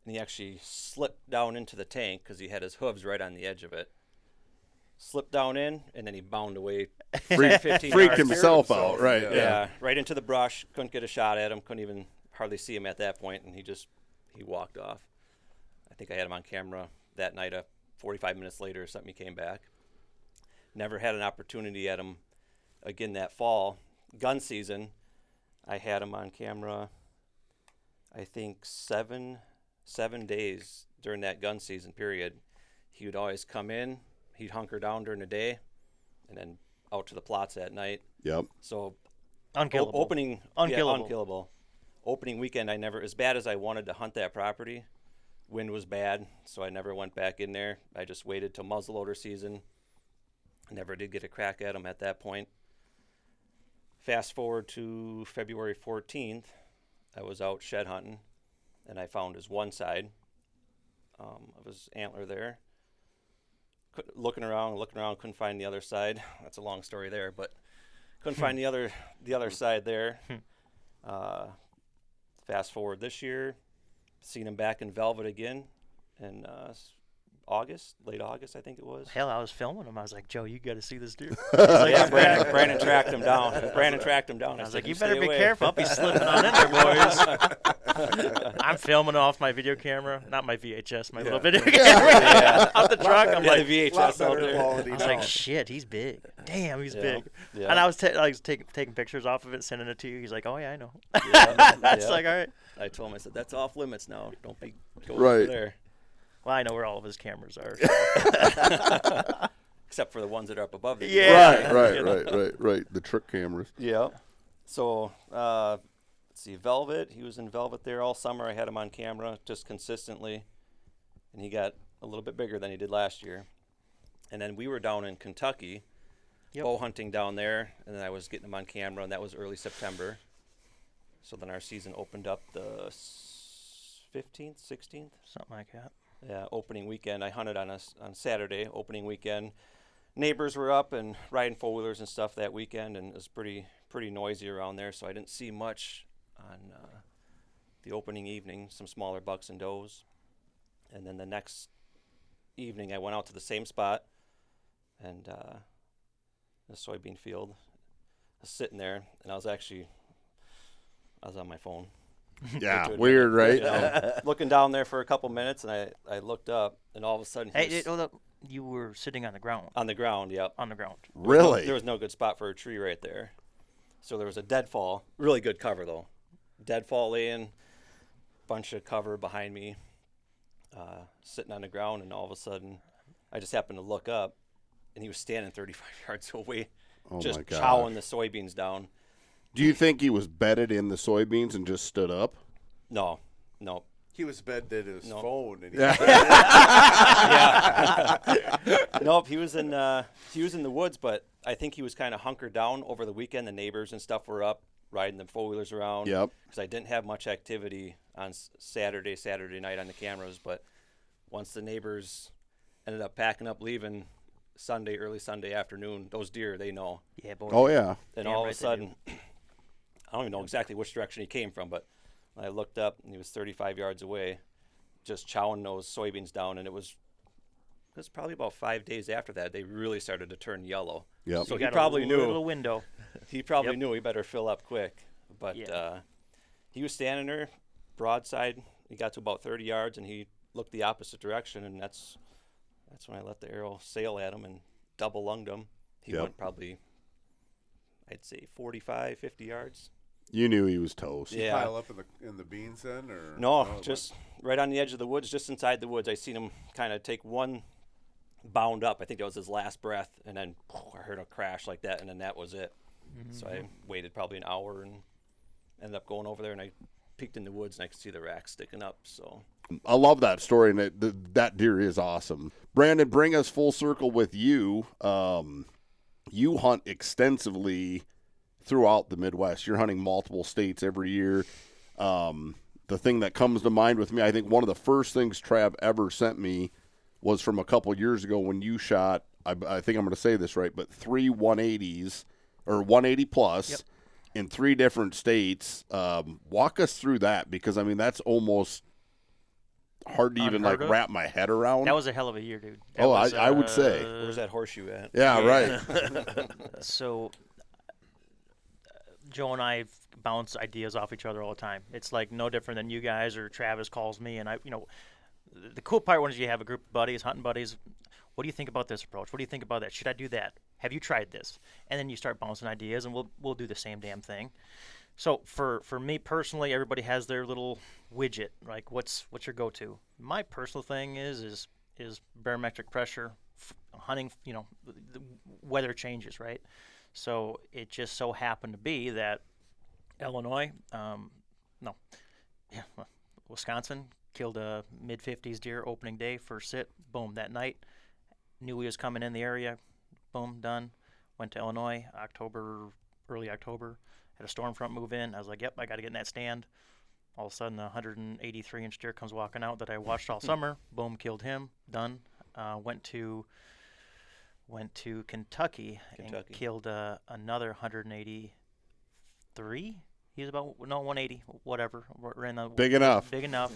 and he actually slipped down into the tank because he had his hooves right on the edge of it. Slipped down in, and then he bound away. 15 Freaked yards. himself out, right? Yeah, right into the brush. Couldn't get a shot at him. Couldn't even hardly see him at that point, and he walked off. I think I had him on camera that night. 45 minutes later or something, he came back. Never had an opportunity at him again that fall. Gun season, I had him on camera, I think seven days during that gun season period. He would always come in, he'd hunker down during the day, and then out to the plots at night. Yep. So Unkillable. Unkillable. Opening weekend, I never, as bad as I wanted to hunt that property, wind was bad, so I never went back in there. I just waited till muzzleloader season. Never did get a crack at him at that point. Fast forward to February 14th, I was out shed hunting, and I found his one side of his antler there. Looking around, couldn't find the other side. That's a long story there, but couldn't find the other side there. Fast forward this year, seen him back in velvet again in late August, I think it was. Hell, I was filming him. I was like, Joe, you got to see this deer. Yeah, Brandon tracked him down. I was like, said, you stay better be away." careful. I'll be slipping on in there, boys. I'm filming off my video camera, not my VHS, my little video camera out the truck. I'm like, the VHS out there. I was like, shit, he's big. Damn, he's big. Yeah. And I was taking pictures off of it, sending it to you. He's like, oh, yeah, I know. Yeah, It's yeah. like, all right. I told him, I said, that's off limits now. Don't be going Right. over there. Well, I know where all of his cameras are. Except for the ones that are up above. Yeah. Right. The trick cameras. Yeah. So, let's see, Velvet. He was in Velvet there all summer. I had him on camera just consistently. And he got a little bit bigger than he did last year. And then we were down in Kentucky, bow hunting down there. And then I was getting him on camera, and that was early September. So then our season opened up the 15th, 16th. Something like that. Yeah, opening weekend. I hunted on Saturday, opening weekend. Neighbors were up and riding four-wheelers and stuff that weekend, and it was pretty noisy around there, so I didn't see much on the opening evening, some smaller bucks and does. And then the next evening, I went out to the same spot, and the soybean field. I was sitting there, and I was on my phone. Yeah, weird, right? You know, looking down there for a couple minutes, and I looked up, and all of a sudden, Hold up. You were sitting on the ground. on the ground. Yep. On the ground. Really? There was no good spot for a tree right there, so there was a deadfall. Really good cover though. Deadfall laying, bunch of cover behind me, sitting on the ground, and all of a sudden, I just happened to look up, and he was standing 35 yards away, just my gosh. chowing the soybeans down. Do you think he was bedded in the soybeans and just stood up? No. He was bedded in his No. phone. And he Nope, he was in the woods, but I think he was kind of hunkered down over the weekend. The neighbors and stuff were up riding the four-wheelers around. Yep. Because I didn't have much activity on Saturday night on the cameras, but once the neighbors ended up packing up, leaving early Sunday afternoon, those deer, they know. Yeah, boy. Oh, yeah. And Damn all right of a they do. sudden, I don't even know exactly which direction he came from, but I looked up and he was 35 yards away, just chowing those soybeans down, and it was probably about 5 days after that they really started to turn yellow. Yep. So You he got probably a knew. little window. He probably Yep. knew he better fill up quick. But Yeah. he was standing there, broadside. He got to about 30 yards, and he looked the opposite direction, and that's when I let the arrow sail at him and double lunged him. He Yep. went probably, I'd say 45, 50 yards. You knew he was toast. Yeah. pile up in the beans then, or No, it just right on the edge of the woods, just inside the woods. I seen him kind of take one bound up. I think that was his last breath, and then I heard a crash like that, and then that was it. So I waited probably an hour and ended up going over there, and I peeked in the woods, and I could see the rack sticking up. So I love that story, and that deer is awesome. Brandon, bring us full circle with you. You hunt extensively throughout the Midwest. You're hunting multiple states every year. The thing that comes to mind with me, I think one of the first things Trav ever sent me was from a couple years ago when you shot, I think I'm going to say this right, but 3 180s or 180 plus in 3 different states. Walk us through that, because, I mean, that's almost hard to even, like, wrap my head around. That was a hell of a year, dude. That I would say. Where's that horseshoe at? Yeah, right. So Joe and I bounce ideas off each other all the time. It's like no different than you guys or Travis calls me, and the cool part when you have a group of buddies, hunting buddies. What do you think about this approach? What do you think about that? Should I do that? Have you tried this? And then you start bouncing ideas, and we'll do the same damn thing. So for me personally, everybody has their little widget. Like, what's your go-to? My personal thing is barometric pressure, hunting. The weather changes, right? So it just so happened to be that Wisconsin killed a mid-50s deer opening day, first sit, boom, that night. Knew he was coming in the area, boom, done. Went to Illinois, early October, had a storm front move in. I was like, yep, I got to get in that stand. All of a sudden, a 183-inch deer comes walking out that I watched all summer, boom, killed him, done. Went to Kentucky and killed another 183. He was about 180, whatever. Big enough. Big enough.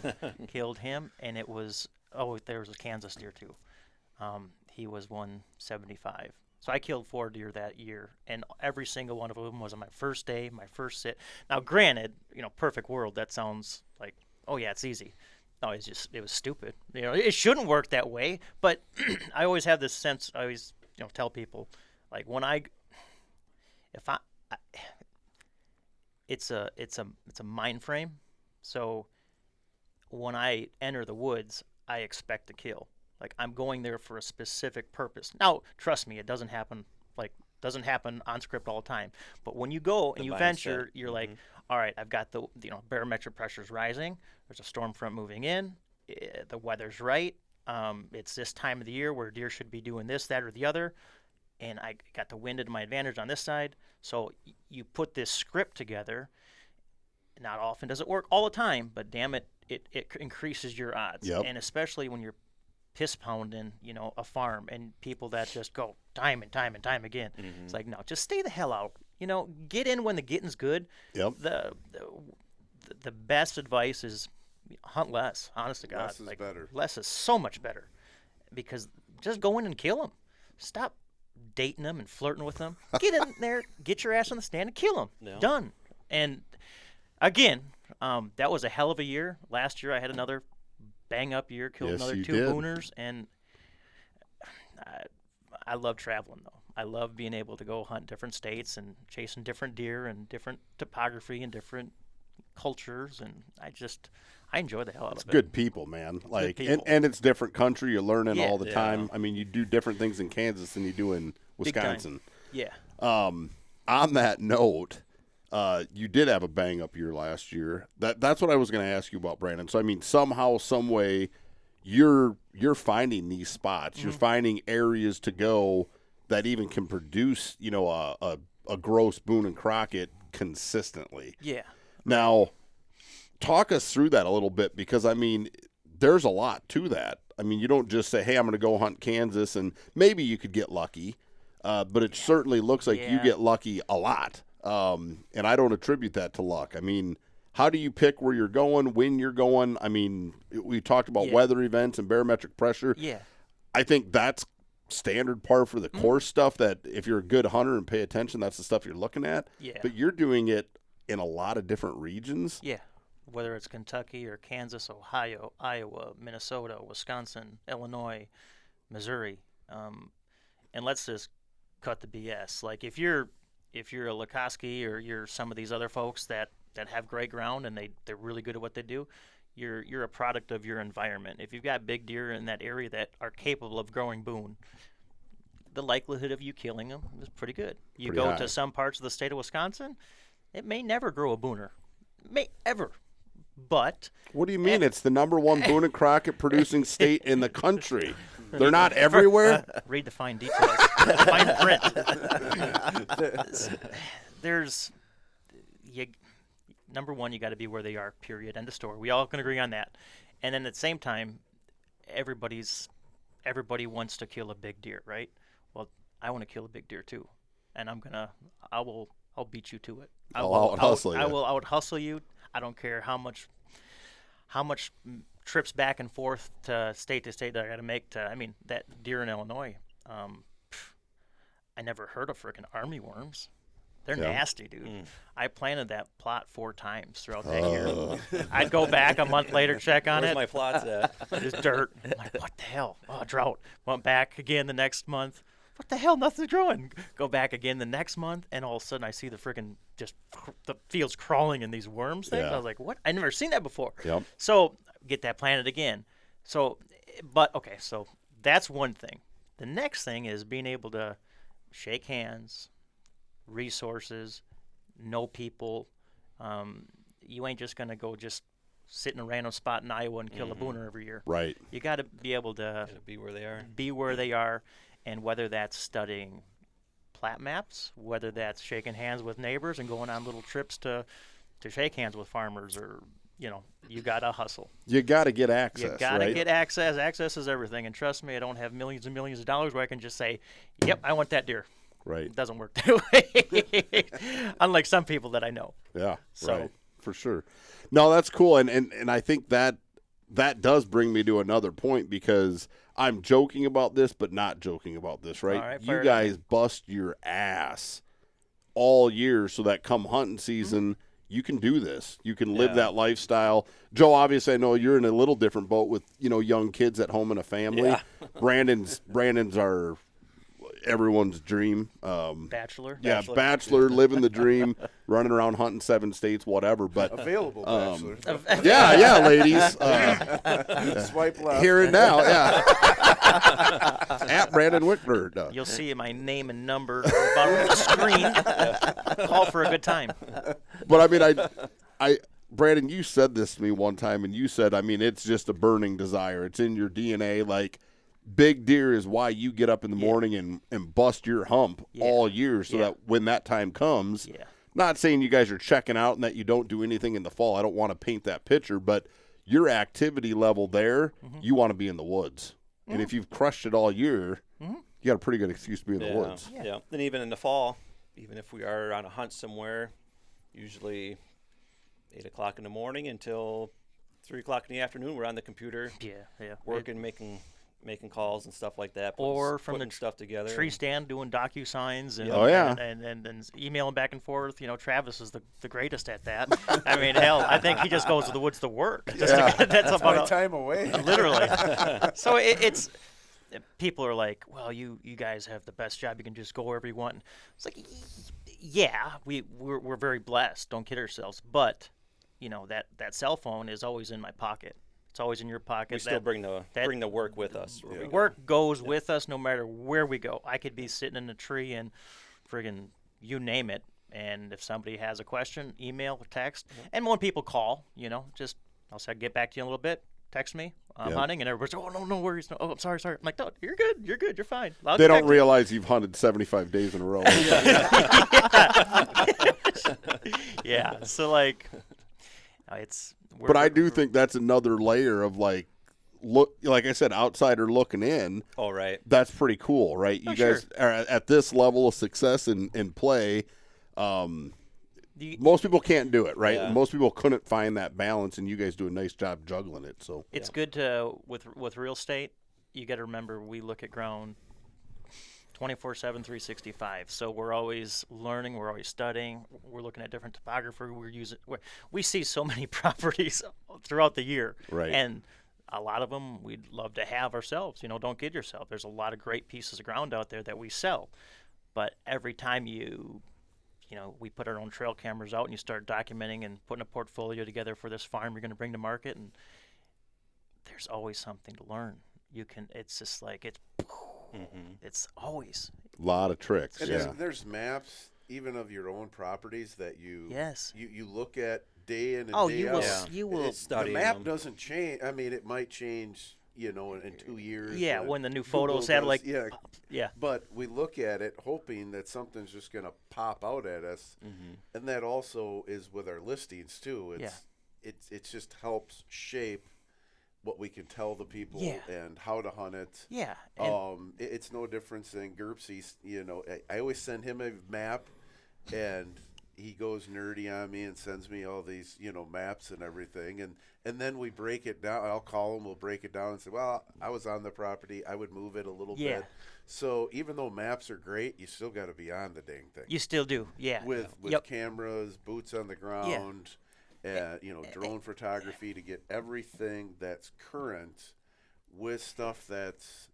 Killed him, and it was there was a Kansas deer too. He was 175. So I killed 4 deer that year, and every single one of them was on my first day, my first sit. Now, granted, perfect world. That sounds like, oh yeah, it's easy. No, it was stupid. It shouldn't work that way. But I always have this sense. I always tell people, like, it's a mind frame. So when I enter the woods, I expect to kill. Like, I'm going there for a specific purpose. Now, trust me, it doesn't happen on script all the time. But when you go and you venture, you're like, all right, I've got the barometric pressure's rising. There's a storm front moving in. The weather's right. It's this time of the year where deer should be doing this, that, or the other. And I got the wind to my advantage on this side. So you put this script together. Not often does it work all the time, but damn it, it increases your odds. Yep. And especially when you're piss pounding, a farm and people that just go time and time and time again. Mm-hmm. It's like, no, just stay the hell out. Get in when the getting's good. Yep. The best advice is hunt less. Honest to God, less is better. Less is so much better, because just go in and kill them. Stop dating them and flirting with them. Get in there, get your ass on the stand, and kill them. Yeah. Done. And again, that was a hell of a year. Last year I had another bang-up year, killed another 2 booners, and I love traveling, though. I love being able to go hunt different states and chasing different deer and different topography and different cultures, and I enjoy the hell out of it. It's good people, man. Like, and it's different country. You're learning all the time. I mean, you do different things in Kansas than you do in Wisconsin. Yeah. On that note, you did have a bang-up year last year. That's what I was going to ask you about, Brandon. So, I mean, somehow, some way, you're finding these spots. Mm-hmm. You're finding areas to go that even can produce, a gross Boone and Crockett consistently. Yeah. Now, talk us through that a little bit, because, I mean, there's a lot to that. I mean, you don't just say, hey, I'm going to go hunt Kansas, and maybe you could get lucky, but it certainly looks like you get lucky a lot. And I don't attribute that to luck. I mean, how do you pick where you're going, when you're going? I mean, we talked about weather events and barometric pressure. Yeah. I think that's standard par for the course stuff, that if you're a good hunter and pay attention, that's the stuff you're looking at. Yeah. But you're doing it in a lot of different regions. Yeah. Whether it's Kentucky or Kansas, Ohio, Iowa, Minnesota, Wisconsin, Illinois, Missouri. And let's just cut the BS. Like, if you're a Lukoski or you're some of these other folks that have great ground and they're really good at what they do, you're a product of your environment. If you've got big deer in that area that are capable of growing boone, the likelihood of you killing them is pretty good. You pretty go high. To some parts of the state of Wisconsin, it may never grow a booner. May ever. But what do you mean? It's the number 1 Boone and Crockett producing state in the country. They're not everywhere. Read the fine details. Fine print. Number 1, you got to be where they are. Period. End of story. We all can agree on that. And then at the same time, everybody's everybody wants to kill a big deer, right? Well, I want to kill a big deer too, and I'll beat you to it. I'll out-hustle you. I will out hustle you. I don't care how much trips back and forth to state that I got to make to. I mean, that deer in Illinois. I never heard of frickin' army worms. They're nasty, dude. I planted that plot 4 times throughout that year. I'd go back a month later, check on Where's it. my plots at? Just dirt. I'm like, what the hell? Oh, drought. Went back again the next month. What the hell? Nothing's growing. Go back again the next month, and all of a sudden I see the friggin' the fields crawling in these worms things. Yeah. I was like, what? I never seen that before. Yep. So get that planted again. So, but okay, so that's one thing. The next thing is being able to shake hands, resources, know people. You ain't just gonna go just sit in a random spot in Iowa and kill a booner every year. Right. You got to be able to Gotta be where they are. be where they are, and whether that's studying plat maps, whether that's shaking hands with neighbors and going on little trips to shake hands with farmers, or you gotta hustle. You got to get access. You gotta right? get access. Access is everything, and trust me, I don't have millions and millions of dollars where I can just say, "Yep, I want that deer." Right. It doesn't work that way. Unlike some people that I know. Yeah. So- Right. For sure. No, that's cool, and I think that does bring me to another point, because I'm joking about this, but not joking about this, right? All right, You fire it guys bust your ass all year so that come hunting season, you can do this. You can live Yeah. that lifestyle. Joe, obviously, I know you're in a little different boat with young kids at home and a family. Yeah. Brandon's our everyone's dream. Bachelor. Yeah, bachelor, living the dream, running around hunting 7 states, whatever. But Available bachelor. yeah, ladies. Swipe left. Here and now, yeah. At Brandon Wikman. No. You'll see my name and number about on the screen. Call for a good time. But I mean, I, Brandon, you said this to me one time, and you said, I mean, it's just a burning desire. It's in your DNA. Like, big deer is why you get up in the morning and bust your hump all year, so that when that time comes, not saying you guys are checking out and that you don't do anything in the fall. I don't want to paint that picture, but your activity level there, you want to be in the woods. And if you've crushed it all year, you got a pretty good excuse to be in the woods. Yeah. And even in the fall, even if we are on a hunt somewhere, usually 8 o'clock in the morning until 3 o'clock in the afternoon, we're on the computer working, making calls and stuff like that. Or from putting the stuff together. Tree stand doing DocuSigns and, and emailing back and forth. Travis is the greatest at that. I mean, hell, I think he just goes to the woods to work. Just to get, that's about My time away. literally. So it's people are like, well, you guys have the best job. You can just go wherever you want. It's like, yeah, we're very blessed. Don't kid ourselves. But that cell phone is always in my pocket. It's always in your pocket. We still bring the work with us. where we go. Work goes with us no matter where we go. I could be sitting in a tree and friggin' you name it. And if somebody has a question, email or text. And when people call, I'll say, get back to you in a little bit. Text me. I'm hunting. And everybody's like, oh, no worries. No, oh, I'm sorry. I'm like, no, you're good. You're fine. They don't realize you've hunted 75 days in a row. Yeah. So, like, it's... But I do think that's another layer of like I said, outsider looking in. Oh, right. That's pretty cool, right? You guys are at this level of success in play. Most people can't do it, right? Yeah. Most people couldn't find that balance, and you guys do a nice job juggling it. So it's good to with real estate. You got to remember we look at ground 24/7, 365. So we're always learning. We're always studying. We're looking at different topography. We see so many properties throughout the year, right? And a lot of them we'd love to have ourselves. Don't kid yourself. There's a lot of great pieces of ground out there that we sell, but every time we put our own trail cameras out and you start documenting and putting a portfolio together for this farm you're going to bring to market, and there's always something to learn. It's just like it's always a lot of tricks. And there's maps even of your own properties that you look at day in and day out. You will study the map them. doesn't change. I mean, it might change, in 2 years. Yeah, when the new Google photo satellite. does, Yeah. But we look at it hoping that something's just going to pop out at us, and that also is with our listings too. It just helps shape what we can tell the people Yeah. and how to hunt it. Yeah. And It's no difference than Gerpsy. I always send him a map, and he goes nerdy on me and sends me all these, maps and everything. And then we break it down. I'll call him. We'll break it down and say, well, I was on the property. I would move it a little Yeah. bit. So even though maps are great, you still got to be on the dang thing. you still do. Yeah. With Yep. cameras, boots on the ground, drone photography to get everything that's current with stuff that's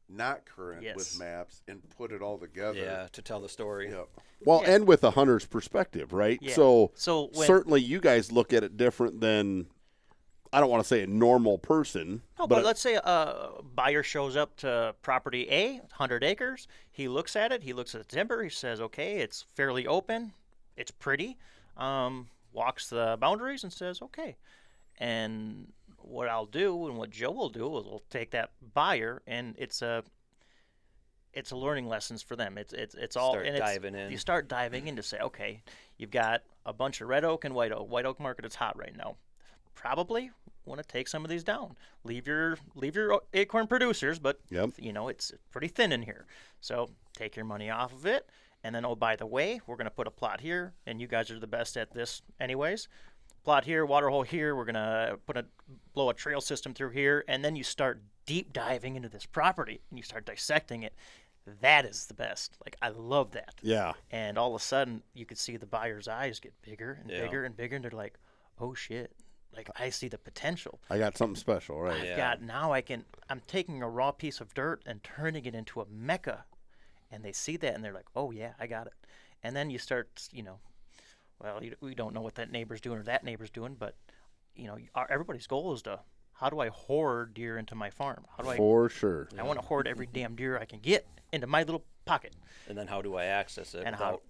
not current Yes. with maps and put it all together. Yeah, to tell the story. Yep. Well, Yeah. and with a hunter's perspective, right? Yeah. So, So when- certainly you guys look at it different than, I don't want to say a normal person. No, but let's say a buyer shows up to property A, 100 acres. He looks at it. He looks at the timber. He says, okay, it's fairly open. It's pretty. Walks the boundaries and says, okay. And what I'll do and what Joe will do is we'll take that buyer, and it's a learning lessons for them. It's all Start and it's, diving in. You start diving in to say, okay, you've got a bunch of red oak and white oak. White oak market is hot right now. Probably want to take some of these down. Leave your acorn producers, but Yep. it's pretty thin in here. So take your money off of it. And then, oh, by the way, we're going to put a plot here, and you guys are the best at this anyways. Plot here, water hole here. We're going to blow a trail system through here. And then you start deep diving into this property, and you start dissecting it. That is the best. Like, I love that. Yeah. And all of a sudden, you could see the buyer's eyes get bigger and Yeah. bigger and bigger, and they're like, oh, shit. Like, I see the potential. I got something special, right? I'm taking a raw piece of dirt and turning it into a mecca. And they see that and they're like, oh, yeah, I got it. And then you start, we don't know what that neighbor's doing or that neighbor's doing, but, everybody's goal is how do I hoard deer into my farm? For sure. I want to hoard every damn deer I can get into my little pocket. And then how do I access it And without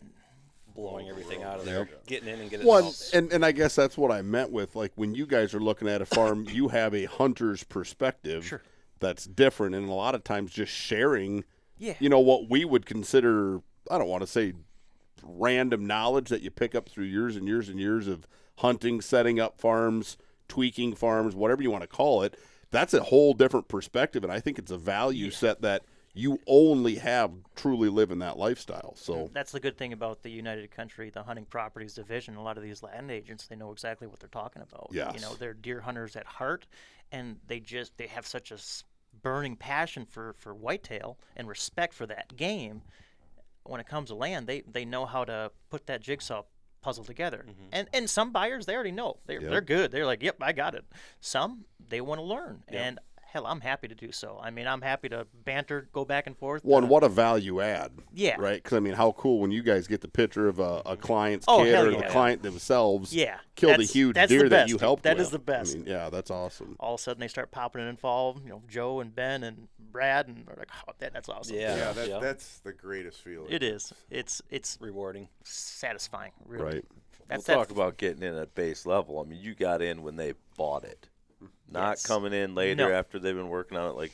blowing everything out of there, getting in and getting Well, out? and I guess that's what I meant with, like, when you guys are looking at a farm, you have a hunter's perspective Sure. that's different, and a lot of times just sharing, Yeah. what we would consider, I don't want to say random knowledge that you pick up through years and years and years of hunting, setting up farms, tweaking farms, whatever you want to call it. That's a whole different perspective, and I think it's a value set that you only have truly living that lifestyle. So That's the good thing about the United Country, the Hunting Properties Division. A lot of these land agents, they know exactly what they're talking about. Yes. They're deer hunters at heart, and they have such a burning passion for whitetail and respect for that game. When it comes to land, they know how to put that jigsaw puzzle together. And some buyers, they already know. They're good. They're like, yep, I got it. Some, they want to learn. And hell, I'm happy to do so. I mean, I'm happy to banter, go back and forth. one, what a value add. Yeah. Right? Because, I mean, how cool when you guys get the picture of a client's Oh, kid hell or yeah. the client themselves Yeah. killed a That's- huge that's the deer that best, you dude. helped That with. is the best. I mean, yeah, that's awesome. All of a sudden, they start popping involved. Joe and Ben and Brad, and they're like, oh, that's awesome. Yeah. That's the greatest feeling. It is. It's Rewarding. satisfying, really. Right. That's We'll talk about getting in at base level. I mean, you got in when they bought it, not Yes. coming in later No. after they've been working on it. Like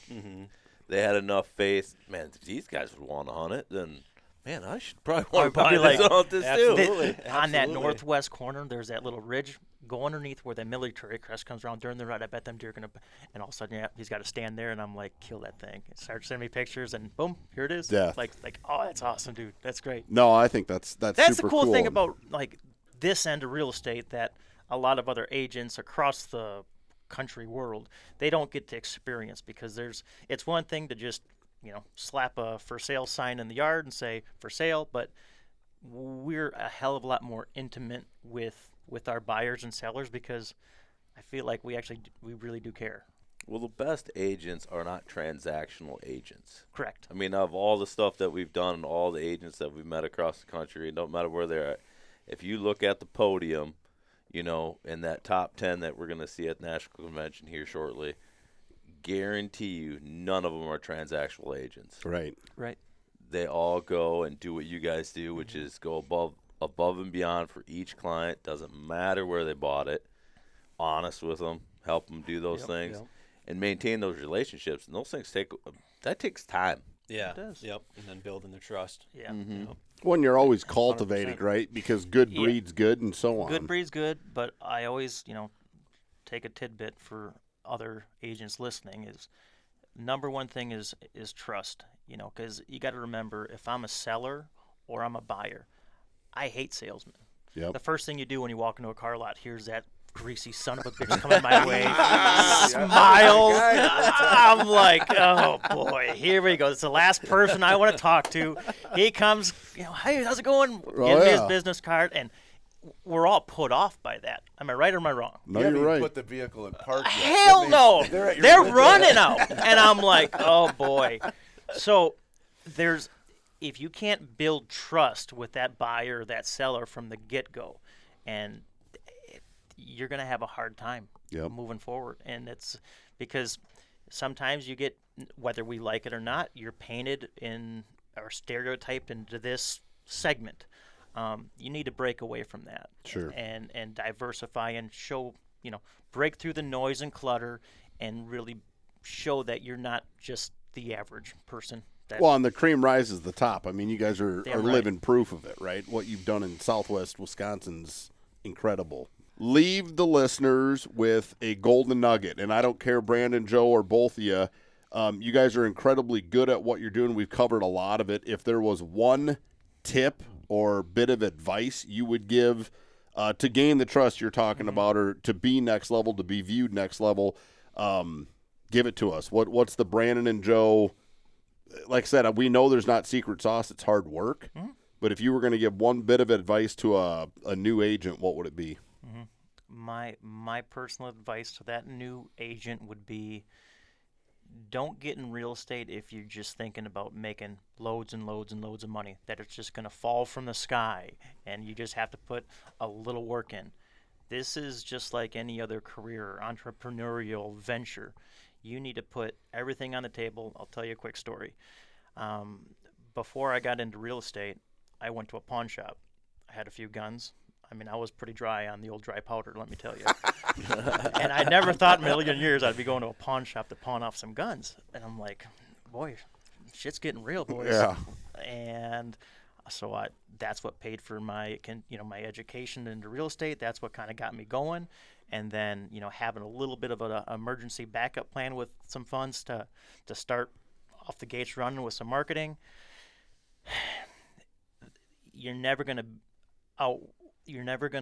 they had enough faith. Man, if these guys would want to hunt it, then man, I should probably want to I'd be buy this like, hunt this too. absolutely. On that Absolutely. northwest corner, there's that little ridge. Go underneath where the military crest comes around during the ride. I bet them deer are gonna. And all of a sudden, he's got to stand there, and I'm like, kill that thing. It starts sending me pictures, and boom, here it is. Death. Like, oh, that's awesome, dude. That's great. No, I think that's That's super the cool thing cool. about like this end of real estate that a lot of other agents across the country world, they don't get to experience, because it's one thing to just slap a for sale sign in the yard and say for sale, but we're a hell of a lot more intimate with our buyers and sellers, because I feel like we really do care. Well, the best agents are not transactional agents. Correct. I mean, of all the stuff that we've done, all the agents that we've met across the country, it don't matter where they're at. If you look at the podium, in that top 10 that we're going to see at the National Convention here shortly, guarantee you none of them are transactional agents. Right. Right. They all go and do what you guys do, which is go above and beyond for each client. Doesn't matter where they bought it. Honest with them, help them do those things, and maintain those relationships. And those things takes time. Yeah. It does. Yep. And then building the trust. Yeah. Yep. When you're always cultivating, 100%. right? Because good breeds good and so on. Good breed's good, but I always, take a tidbit for other agents listening is number one thing is trust. Because you got to remember, if I'm a seller or I'm a buyer, I hate salesmen. Yep. The first thing you do when you walk into a car lot, here's that greasy son of a bitch coming my way, smiles. I'm like, oh boy, here we go. It's the last person I want to talk to. He comes, hey, how's it going? Give me his business card, and we're all put off by that. Am I right or am I wrong? No, You haven't you're even right. put the vehicle in park yet. Hell That no. means they're at your They're window. running out. And I'm like, oh boy. So if you can't build trust with that buyer, that seller from the get-go, and you're going to have a hard time moving forward. And it's because sometimes you get, whether we like it or not, you're painted in or stereotyped into this segment. You need to break away from that. Sure. And diversify and show, break through the noise and clutter and really show that you're not just the average person. Well, and the cream rises to the top. I mean, you guys are Damn right. living proof of it, right? What you've done in Southwest Wisconsin's incredible. Leave the listeners with a golden nugget, and I don't care, Brandon, Joe, or both of you. You guys are incredibly good at what you're doing. We've covered a lot of it. If there was one tip or bit of advice you would give to gain the trust you're talking about, or to be next level, to be viewed next level, give it to us. What's the Brandon and Joe? Like I said, we know there's not secret sauce. It's hard work. Mm-hmm. But if you were going to give one bit of advice to a new agent, what would it be? Mm-hmm. My personal advice to that new agent would be, don't get in real estate if you're just thinking about making loads and loads and loads of money, that it's just going to fall from the sky and you just have to put a little work in. This is just like any other career or entrepreneurial venture. You need to put everything on the table. I'll tell you a quick story. Before I got into real estate, I went to a pawn shop. I had a few guns. I mean, I was pretty dry on the old dry powder, let me tell you. And I never thought in a million years I'd be going to a pawn shop to pawn off some guns. And I'm like, boy, shit's getting real, boys. Yeah. And so that's what paid for my education into real estate. That's what kind of got me going. And then, having a little bit of an emergency backup plan with some funds to start off the gates running with some marketing. You're never going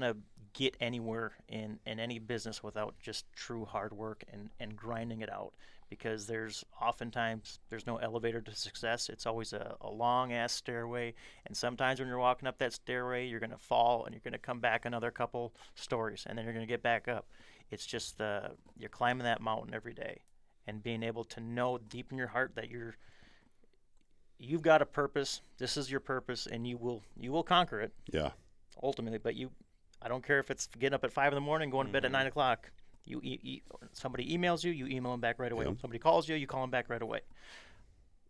to get anywhere in any business without just true hard work and grinding it out, because oftentimes there's no elevator to success. It's always a long ass stairway, and sometimes when you're walking up that stairway, you're going to fall and you're going to come back another couple stories, and then you're going to get back up. It's just you're climbing that mountain every day, and being able to know deep in your heart that you've got a purpose. This is your purpose, and you will conquer it. Yeah. Ultimately, but I don't care if it's getting up at 5 a.m, going to bed at 9 o'clock. Somebody emails you, you email them back right away. Yep. Somebody calls you, you call them back right away.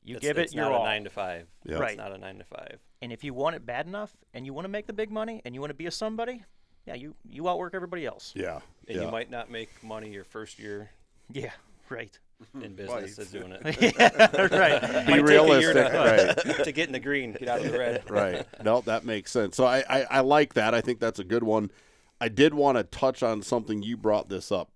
It's not all. a 9 to 5. Yep. Right. It's not a 9 to 5. And if you want it bad enough, and you want to make the big money, and you want to be a somebody, yeah, you outwork everybody else. Yeah. And you might not make money your first year Yeah, right. in business is doing it. Right. Be realistic, right? To get in the green, get out of the red. Right. No, that makes sense. So I like that. I think that's a good one. I did want to touch on something. You brought this up,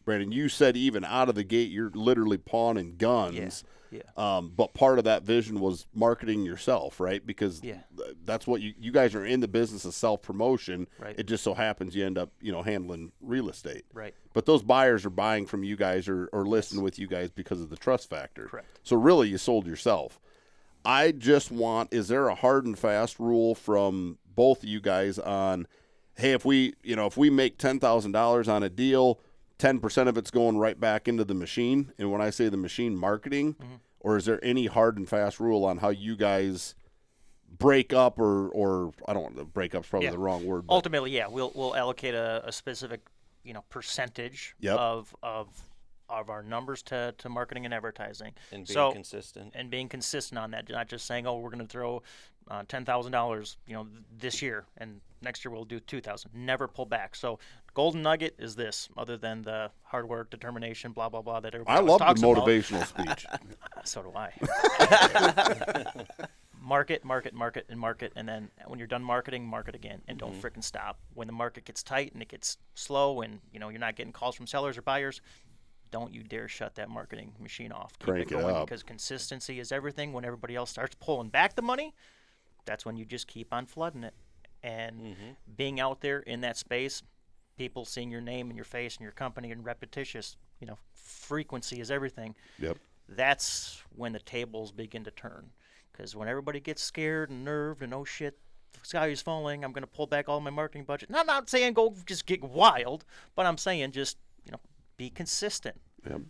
Brandon. You said even out of the gate, you're literally pawning guns. Yeah. But part of that vision was marketing yourself, right? Because that's what you guys are in the business of self-promotion. Right. It just so happens you end up, handling real estate. Right. But those buyers are buying from you guys or listening with you guys because of the trust factor. Correct. So really you sold yourself. I just want, is there a hard and fast rule from both of you guys on, hey, if we make $10,000 on a deal, 10% of it's going right back into the machine? And when I say the machine, marketing, or is there any hard and fast rule on how you guys break up or I don't want to break up's probably the wrong word. But ultimately, we'll allocate a specific, percentage of our numbers to marketing and advertising. And being consistent. And being consistent on that, not just saying, we're going to throw $10,000, this year, and next year we'll do $2,000. Never pull back. So golden nugget is this, other than the hard work, determination, blah, blah, blah, that everybody I love the talks about. motivational speech. So do I. Market, and then when you're done marketing, market again, and don't frickin' stop. When the market gets tight and it gets slow and, you're not getting calls from sellers or buyers, don't you dare shut that marketing machine off. Keep Crank it going up. because consistency is everything. When everybody else starts pulling back the money, that's when you just keep on flooding it. And being out there in that space, people seeing your name and your face and your company and repetitious, frequency is everything. Yep. That's when the tables begin to turn. Because when everybody gets scared and nerved and, oh shit, the sky is falling, I'm going to pull back all my marketing budget. And I'm not saying go just get wild, but I'm saying just, be consistent. Yep.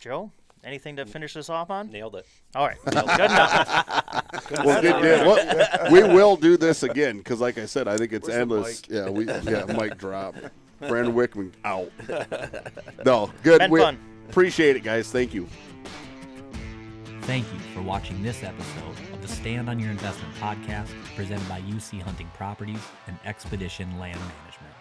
Joe, anything to finish this off on? Nailed it. All right. Good enough. Well, we will do this again because, like I said, I think it's Where's the endless. mic? Yeah, mic drop. Brandon Wikman out. No, good. Been fun. Appreciate it, guys. Thank you. Thank you for watching this episode of the Stand on Your Investment podcast presented by UC Hunting Properties and Expedition Land Management.